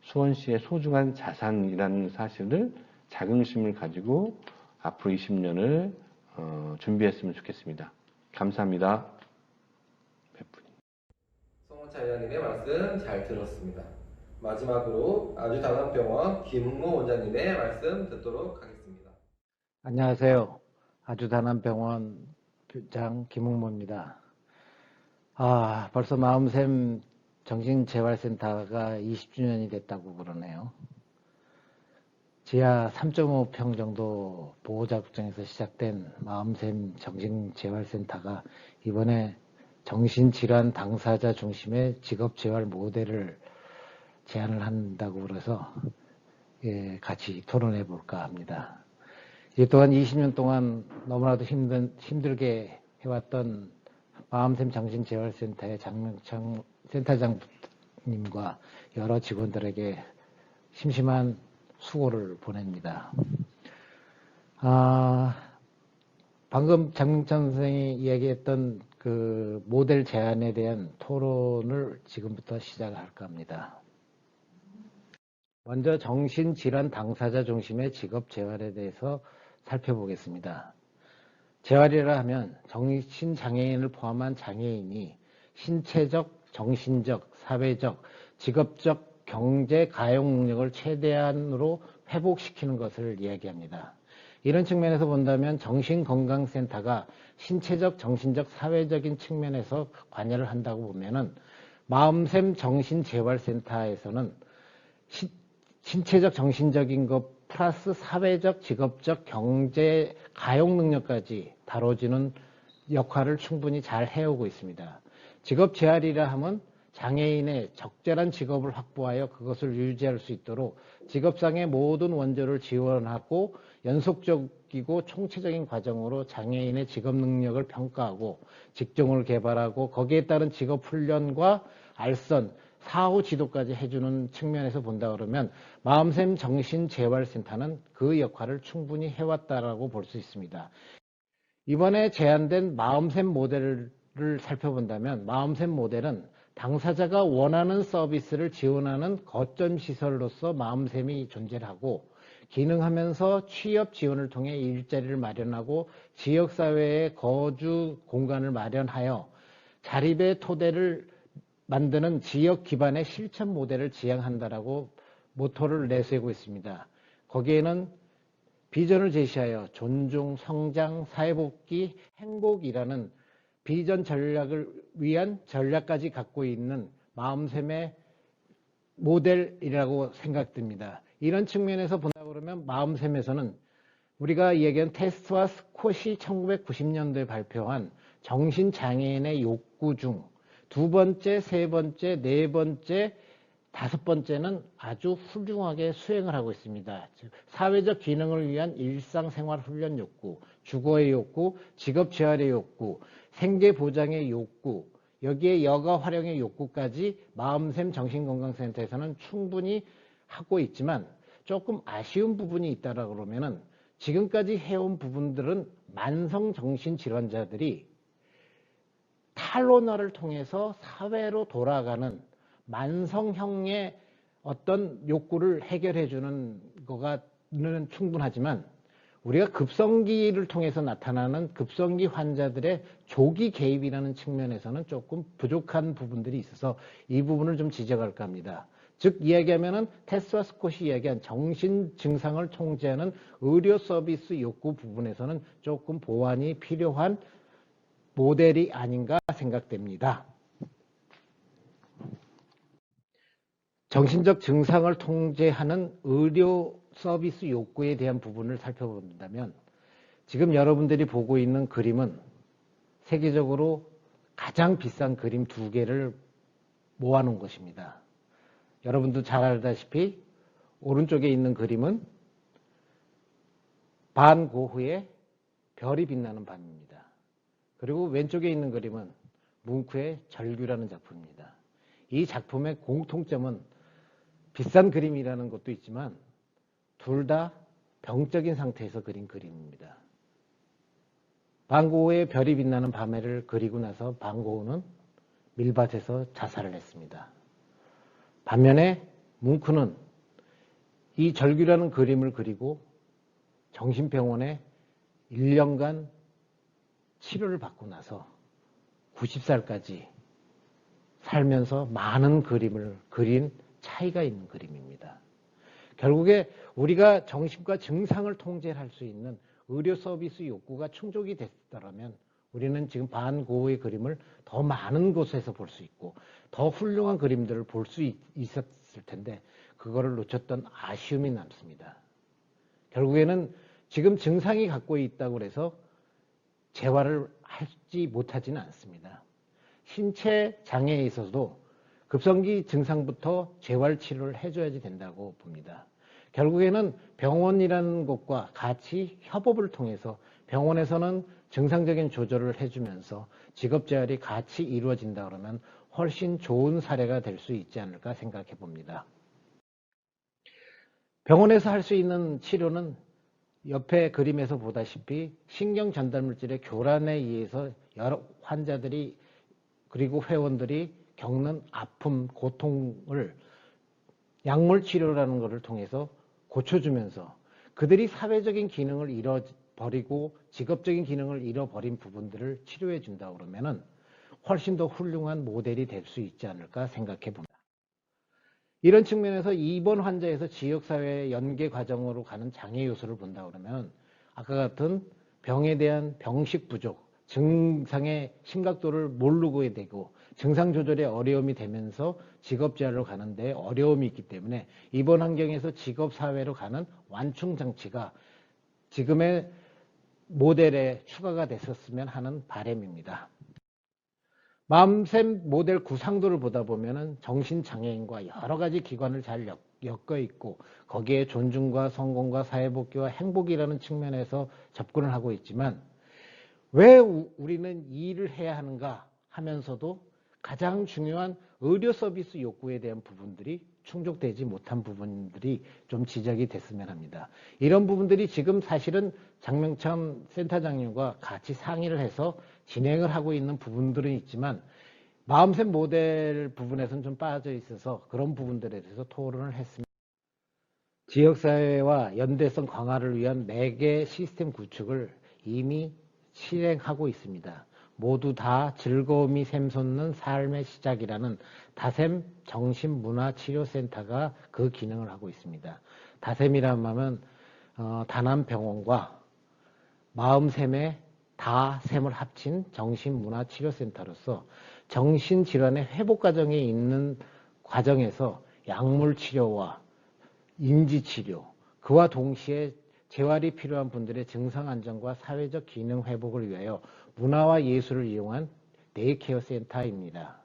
수원시의 소중한 자산이라는 사실을 자긍심을 가지고 앞으로 20년을 준비했으면 좋겠습니다. 감사합니다. 송원차 의원님의 말씀 잘 들었습니다. 마지막으로 아주단원병원 김웅모 원장님의 말씀 듣도록 하겠습니다. 안녕하세요. 아주단원병원 병장 김웅모입니다. 벌써 마음샘 정신재활센터가 20주년이 됐다고 그러네요. 지하 3.5평 정도 보호자구청에서 시작된 마음샘 정신재활센터가 이번에 정신질환 당사자 중심의 직업재활 모델을 제안을 한다고 그래서 같이 토론해 볼까 합니다. 이 또한 20년 동안 너무나도 힘들게 해왔던 마음샘 정신재활센터의 장명창 센터장님과 여러 직원들에게 심심한 수고를 보냅니다. 방금 장명창 선생이 이야기했던 그 모델 제안에 대한 토론을 지금부터 시작할까 합니다. 먼저 정신질환 당사자 중심의 직업재활에 대해서 살펴보겠습니다. 재활이라 하면 정신장애인을 포함한 장애인이 신체적, 정신적, 사회적, 직업적, 경제, 가용 능력을 최대한으로 회복시키는 것을 이야기합니다. 이런 측면에서 본다면 정신건강센터가 신체적, 정신적, 사회적인 측면에서 관여를 한다고 보면은 마음샘 정신재활센터에서는 신체적, 정신적인 것 플러스 사회적, 직업적, 경제, 가용 능력까지 다뤄지는 역할을 충분히 잘 해오고 있습니다. 직업재활이라 하면 장애인의 적절한 직업을 확보하여 그것을 유지할 수 있도록 직업상의 모든 원조를 지원하고 연속적이고 총체적인 과정으로 장애인의 직업 능력을 평가하고 직종을 개발하고 거기에 따른 직업 훈련과 알선, 사후 지도까지 해주는 측면에서 본다 그러면 마음샘 정신재활센터는 그 역할을 충분히 해왔다라고 볼 수 있습니다. 이번에 제안된 마음샘 모델을 살펴본다면 마음샘 모델은 당사자가 원하는 서비스를 지원하는 거점 시설로서 마음샘이 존재하고 기능하면서 취업 지원을 통해 일자리를 마련하고 지역사회의 거주 공간을 마련하여 자립의 토대를 만드는 지역 기반의 실천 모델을 지향한다라고 모토를 내세우고 있습니다. 거기에는 비전을 제시하여 존중, 성장, 사회복귀, 행복이라는 비전 전략을 위한 전략까지 갖고 있는 마음샘의 모델이라고 생각됩니다. 이런 측면에서 본다 그러면 마음샘에서는 우리가 이야기한 테스트와 스콧이 1990년도에 발표한 정신장애인의 욕구 중 두 번째, 세 번째, 네 번째 5번째는 아주 훌륭하게 수행을 하고 있습니다. 즉, 사회적 기능을 위한 일상생활 훈련 욕구, 주거의 욕구, 직업 재활의 욕구, 생계 보장의 욕구, 여기에 여가 활용의 욕구까지 마음샘 정신건강센터에서는 충분히 하고 있지만 조금 아쉬운 부분이 있다라고 그러면은 지금까지 해온 부분들은 만성 정신질환자들이 탈론화를 통해서 사회로 돌아가는 만성형의 어떤 욕구를 해결해 주는 거가는 충분하지만 우리가 급성기를 통해서 나타나는 급성기 환자들의 조기 개입이라는 측면에서는 조금 부족한 부분들이 있어서 이 부분을 좀 지적할까 합니다. 즉 이야기하면은 테스와 스콧이 이야기한 정신 증상을 통제하는 의료 서비스 욕구 부분에서는 조금 보완이 필요한 모델이 아닌가 생각됩니다. 정신적 증상을 통제하는 의료 서비스 욕구에 대한 부분을 살펴본다면 지금 여러분들이 보고 있는 그림은 세계적으로 가장 비싼 그림 2개를 모아놓은 것입니다. 여러분도 잘 알다시피 오른쪽에 있는 그림은 반 고흐의 별이 빛나는 밤입니다. 그리고 왼쪽에 있는 그림은 뭉크의 절규라는 작품입니다. 이 작품의 공통점은 비싼 그림이라는 것도 있지만 둘 다 병적인 상태에서 그린 그림입니다. 반 고흐의 별이 빛나는 밤에를 그리고 나서 반 고흐는 밀밭에서 자살을 했습니다. 반면에 뭉크는 이 절규라는 그림을 그리고 정신병원에 1년간 치료를 받고 나서 90살까지 살면서 많은 그림을 그린 차이가 있는 그림입니다. 결국에 우리가 정신과 증상을 통제할 수 있는 의료 서비스 욕구가 충족이 됐다면 우리는 지금 반 고흐의 그림을 더 많은 곳에서 볼 수 있고 더 훌륭한 그림들을 볼 수 있었을 텐데 그거를 놓쳤던 아쉬움이 남습니다. 결국에는 지금 증상이 갖고 있다고 해서 재활을 하지 못하지는 않습니다. 신체 장애에 있어서도 급성기 증상부터 재활 치료를 해줘야지 된다고 봅니다. 결국에는 병원이라는 곳과 같이 협업을 통해서 병원에서는 증상적인 조절을 해주면서 직업재활이 같이 이루어진다 그러면 훨씬 좋은 사례가 될 수 있지 않을까 생각해 봅니다. 병원에서 할 수 있는 치료는 옆에 그림에서 보다시피 신경 전달물질의 교란에 의해서 여러 환자들이 그리고 회원들이 겪는 아픔, 고통을 약물 치료라는 것을 통해서 고쳐주면서 그들이 사회적인 기능을 잃어버리고 직업적인 기능을 잃어버린 부분들을 치료해 준다 그러면은 훨씬 더 훌륭한 모델이 될 수 있지 않을까 생각해 봅니다. 이런 측면에서 입원 환자에서 지역사회의 연계 과정으로 가는 장애 요소를 본다 그러면 아까 같은 병에 대한 병식 부족, 증상의 심각도를 모르게 되고 증상 조절에 어려움이 되면서 직업재활로 가는데 어려움이 있기 때문에 입원 환경에서 직업사회로 가는 완충장치가 지금의 모델에 추가가 됐었으면 하는 바람입니다. 마음샘 모델 구상도를 보다 보면 정신장애인과 여러 가지 기관을 잘 엮어 있고 거기에 존중과 성공과 사회복귀와 행복이라는 측면에서 접근을 하고 있지만 왜 우리는 이 일을 해야 하는가 하면서도 가장 중요한 의료 서비스 욕구에 대한 부분들이 충족되지 못한 부분들이 좀 지적이 됐으면 합니다. 이런 부분들이 지금 사실은 장명천 센터장님과 같이 상의를 해서 진행을 하고 있는 부분들은 있지만 마음샘 모델 부분에서는 좀 빠져 있어서 그런 부분들에 대해서 토론을 했습니다. 지역사회와 연대성 강화를 위한 4개 시스템 구축을 이미 실행하고 있습니다. 모두 다 즐거움이 샘솟는 삶의 시작이라는 다샘 정신문화치료센터가 그 기능을 하고 있습니다. 다샘이라면 하면 다남병원과 마음샘의 다샘을 합친 정신문화치료센터로서 정신질환의 회복 과정에 있는 과정에서 약물치료와 인지치료, 그와 동시에 재활이 필요한 분들의 증상 안정과 사회적 기능 회복을 위하여 문화와 예술을 이용한 데이케어 센터입니다.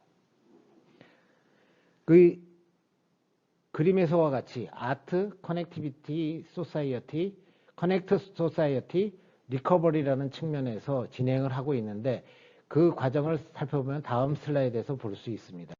그림에서와 같이 아트, 커넥티비티 소사이어티, 커넥트 소사이어티, 리커버리라는 측면에서 진행을 하고 있는데 그 과정을 살펴보면 다음 슬라이드에서 볼 수 있습니다.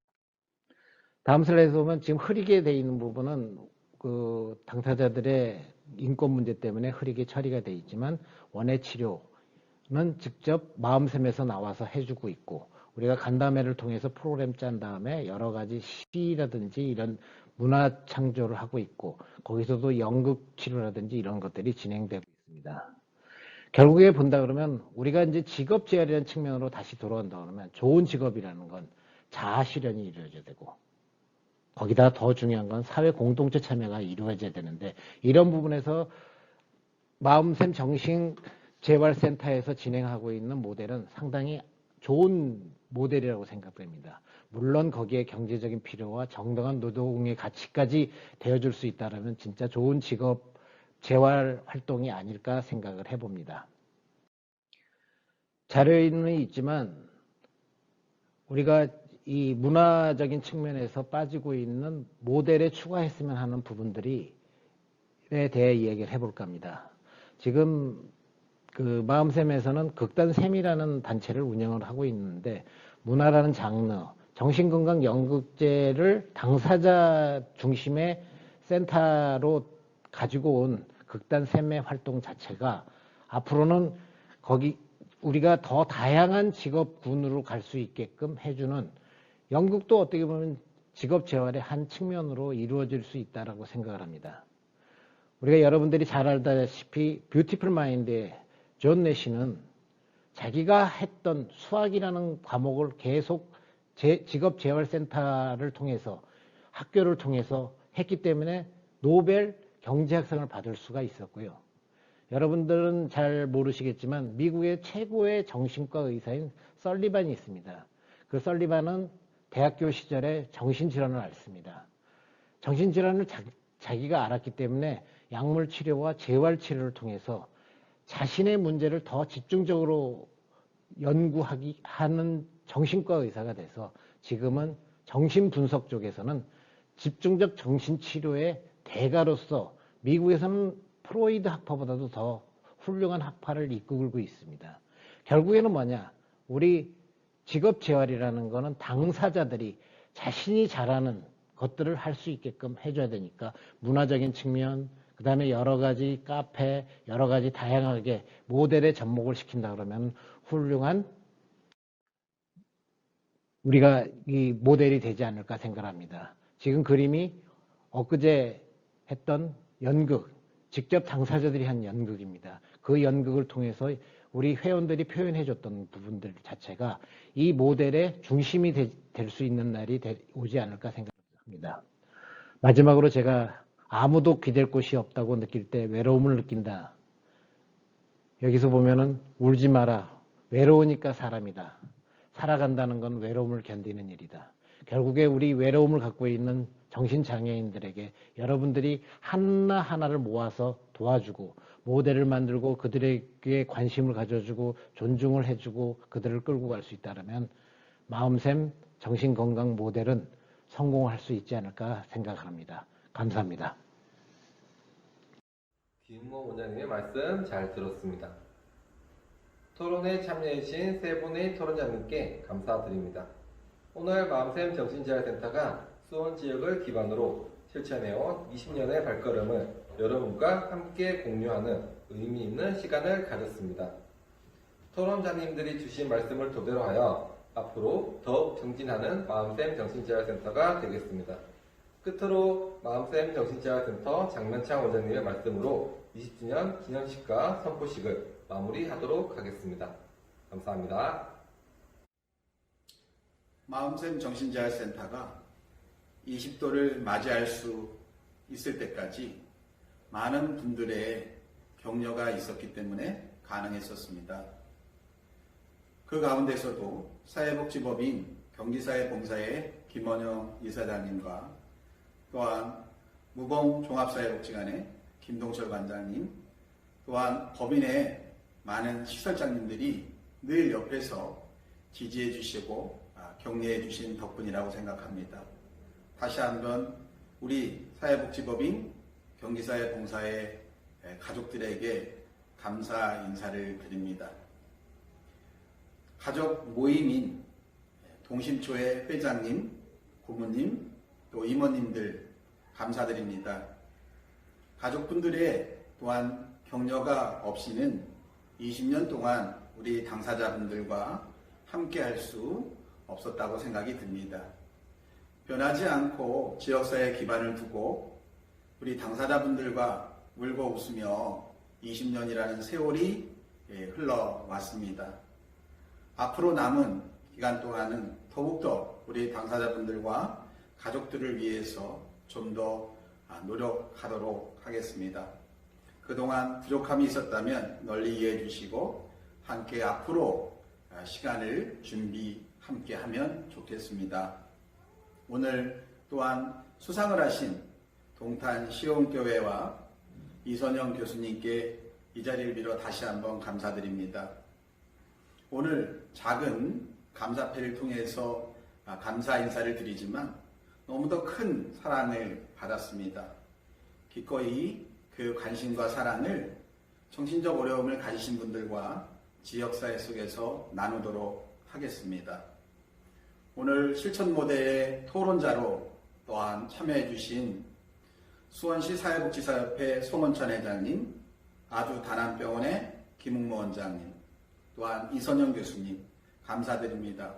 다음 슬라이드 보면 지금 흐리게 되어 있는 부분은 그 당사자들의 인권 문제 때문에 흐리게 처리가 되어 있지만 원예 치료는 직접 마음샘에서 나와서 해주고 있고 우리가 간담회를 통해서 프로그램 짠 다음에 여러 가지 시라든지 이런 문화 창조를 하고 있고 거기서도 연극 치료라든지 이런 것들이 진행되고 있습니다. 결국에 본다 그러면 우리가 이제 직업 재활이라는 측면으로 다시 돌아온다 그러면 좋은 직업이라는 건 자아 실현이 이루어져야 되고 거기다 더 중요한 건 사회 공동체 참여가 이루어져야 되는데 이런 부분에서 마음샘 정신 재활센터에서 진행하고 있는 모델은 상당히 좋은 모델이라고 생각됩니다. 물론 거기에 경제적인 필요와 정당한 노동의 가치까지 되어줄 수 있다면 진짜 좋은 직업 재활 활동이 아닐까 생각을 해봅니다. 자료는 있지만 우리가 이 문화적인 측면에서 빠지고 있는 모델에 추가했으면 하는 부분들에 대해 이야기를 해볼까 합니다. 지금 그 마음샘에서는 극단샘이라는 단체를 운영을 하고 있는데 문화라는 장르, 정신건강 연극제를 당사자 중심의 센터로 가지고 온 극단샘의 활동 자체가 앞으로는 거기 우리가 더 다양한 직업군으로 갈 수 있게끔 해주는 연극도 어떻게 보면 직업 재활의 한 측면으로 이루어질 수 있다고 생각을 합니다. 우리가 여러분들이 잘 알다시피 뷰티풀 마인드의 존 내시는 자기가 했던 수학이라는 과목을 계속 직업 재활센터를 통해서 학교를 통해서 했기 때문에 노벨 경제학상을 받을 수가 있었고요. 여러분들은 잘 모르시겠지만 미국의 최고의 정신과 의사인 설리반이 있습니다. 그 설리반은 대학교 시절에 정신질환을 앓습니다. 정신질환을 자기가 알았기 때문에 약물 치료와 재활 치료를 통해서 자신의 문제를 더 집중적으로 하는 정신과 의사가 돼서 지금은 정신분석 쪽에서는 집중적 정신치료의 대가로서 미국에서는 프로이드 학파보다도 더 훌륭한 학파를 이끌고 있습니다. 결국에는 뭐냐? 우리 직업재활이라는 거는 당사자들이 자신이 잘하는 것들을 할 수 있게끔 해줘야 되니까 문화적인 측면, 그 다음에 여러 가지 카페, 여러 가지 다양하게 모델에 접목을 시킨다 그러면 훌륭한 우리가 이 모델이 되지 않을까 생각합니다. 지금 그림이 엊그제 했던 연극, 직접 당사자들이 한 연극입니다. 그 연극을 통해서 우리 회원들이 표현해줬던 부분들 자체가 이 모델의 중심이 될 수 있는 날이 오지 않을까 생각합니다. 마지막으로 제가 아무도 기댈 곳이 없다고 느낄 때 외로움을 느낀다. 여기서 보면은 울지 마라. 외로우니까 사람이다. 살아간다는 건 외로움을 견디는 일이다. 결국에 우리 외로움을 갖고 있는 정신장애인들에게 여러분들이 하나하나를 모아서 도와주고 모델을 만들고 그들에게 관심을 가져주고 존중을 해주고 그들을 끌고 갈 수 있다면 마음샘 정신건강 모델은 성공할 수 있지 않을까 생각합니다. 감사합니다. 김모 원장님의 말씀 잘 들었습니다. 토론에 참여해주신 세 분의 토론자님께 감사드립니다. 오늘 마음샘 정신재활센터가 수원 지역을 기반으로 실천해온 20년의 발걸음을 여러분과 함께 공유하는 의미 있는 시간을 가졌습니다. 토론자님들이 주신 말씀을 토대로 하여 앞으로 더욱 정진하는 마음샘 정신재활센터가 되겠습니다. 끝으로 마음샘 정신재활센터 장면창 원장님의 말씀으로 20주년 기념식과 선포식을 마무리하도록 하겠습니다. 감사합니다. 마음샘 정신재활센터가 20도를 맞이할 수 있을 때까지 많은 분들의 격려가 있었기 때문에 가능했었습니다. 그 가운데서도 사회복지법인 경기사회봉사의 김원영 이사장님과 또한 무봉종합사회복지관의 김동철 관장님, 또한 법인의 많은 시설장님들이 늘 옆에서 지지해 주시고 격려해 주신 덕분이라고 생각합니다. 다시 한번 우리 사회복지법인 경기사회 봉사의 가족들에게 감사 인사를 드립니다. 가족 모임인 동심초의 회장님, 고모님, 또 이모님들 감사드립니다. 가족분들의 또한 격려가 없이는 20년 동안 우리 당사자분들과 함께 할 수 없었다고 생각이 듭니다. 변하지 않고 지역사회 기반을 두고 우리 당사자분들과 울고 웃으며 20년이라는 세월이 흘러왔습니다. 앞으로 남은 기간 동안은 더욱더 우리 당사자분들과 가족들을 위해서 좀 더 노력하도록 하겠습니다. 그동안 부족함이 있었다면 널리 이해해 주시고 함께 앞으로 시간을 함께 하면 좋겠습니다. 오늘 또한 수상을 하신 동탄 시온교회와 이선영 교수님께 이 자리를 빌어 다시 한번 감사드립니다. 오늘 작은 감사패를 통해서 감사 인사를 드리지만 너무도 큰 사랑을 받았습니다. 기꺼이 그 관심과 사랑을 정신적 어려움을 가지신 분들과 지역사회 속에서 나누도록 하겠습니다. 오늘 실천 모델의 토론자로 또한 참여해 주신 수원시 사회복지사협회 송원천 회장님, 아주 다남병원의 김웅모 원장님, 또한 이선영 교수님 감사드립니다.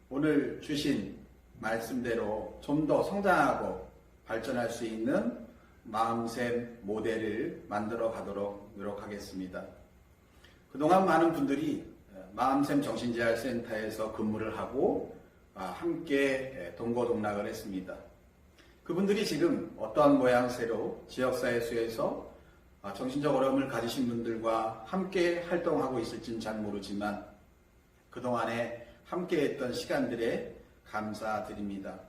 오늘 주신 말씀대로 좀 더 성장하고 발전할 수 있는 마음샘 모델을 만들어 가도록 노력하겠습니다. 그동안 많은 분들이 마음샘 정신재활센터에서 근무를 하고 함께 동고동락을 했습니다. 그분들이 지금 어떠한 모양새로 지역사회 속에서 정신적 어려움을 가지신 분들과 함께 활동하고 있을지는 잘 모르지만 그동안에 함께 했던 시간들에 감사드립니다.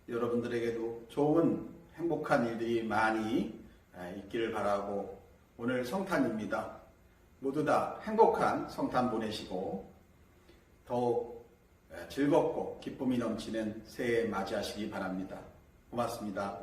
여러분들에게도 좋은 행복한 일들이 많이 있기를 바라고 오늘 성탄입니다. 모두 다 행복한 성탄 보내시고 더욱 즐겁고 기쁨이 넘치는 새해 맞이하시기 바랍니다. 고맙습니다.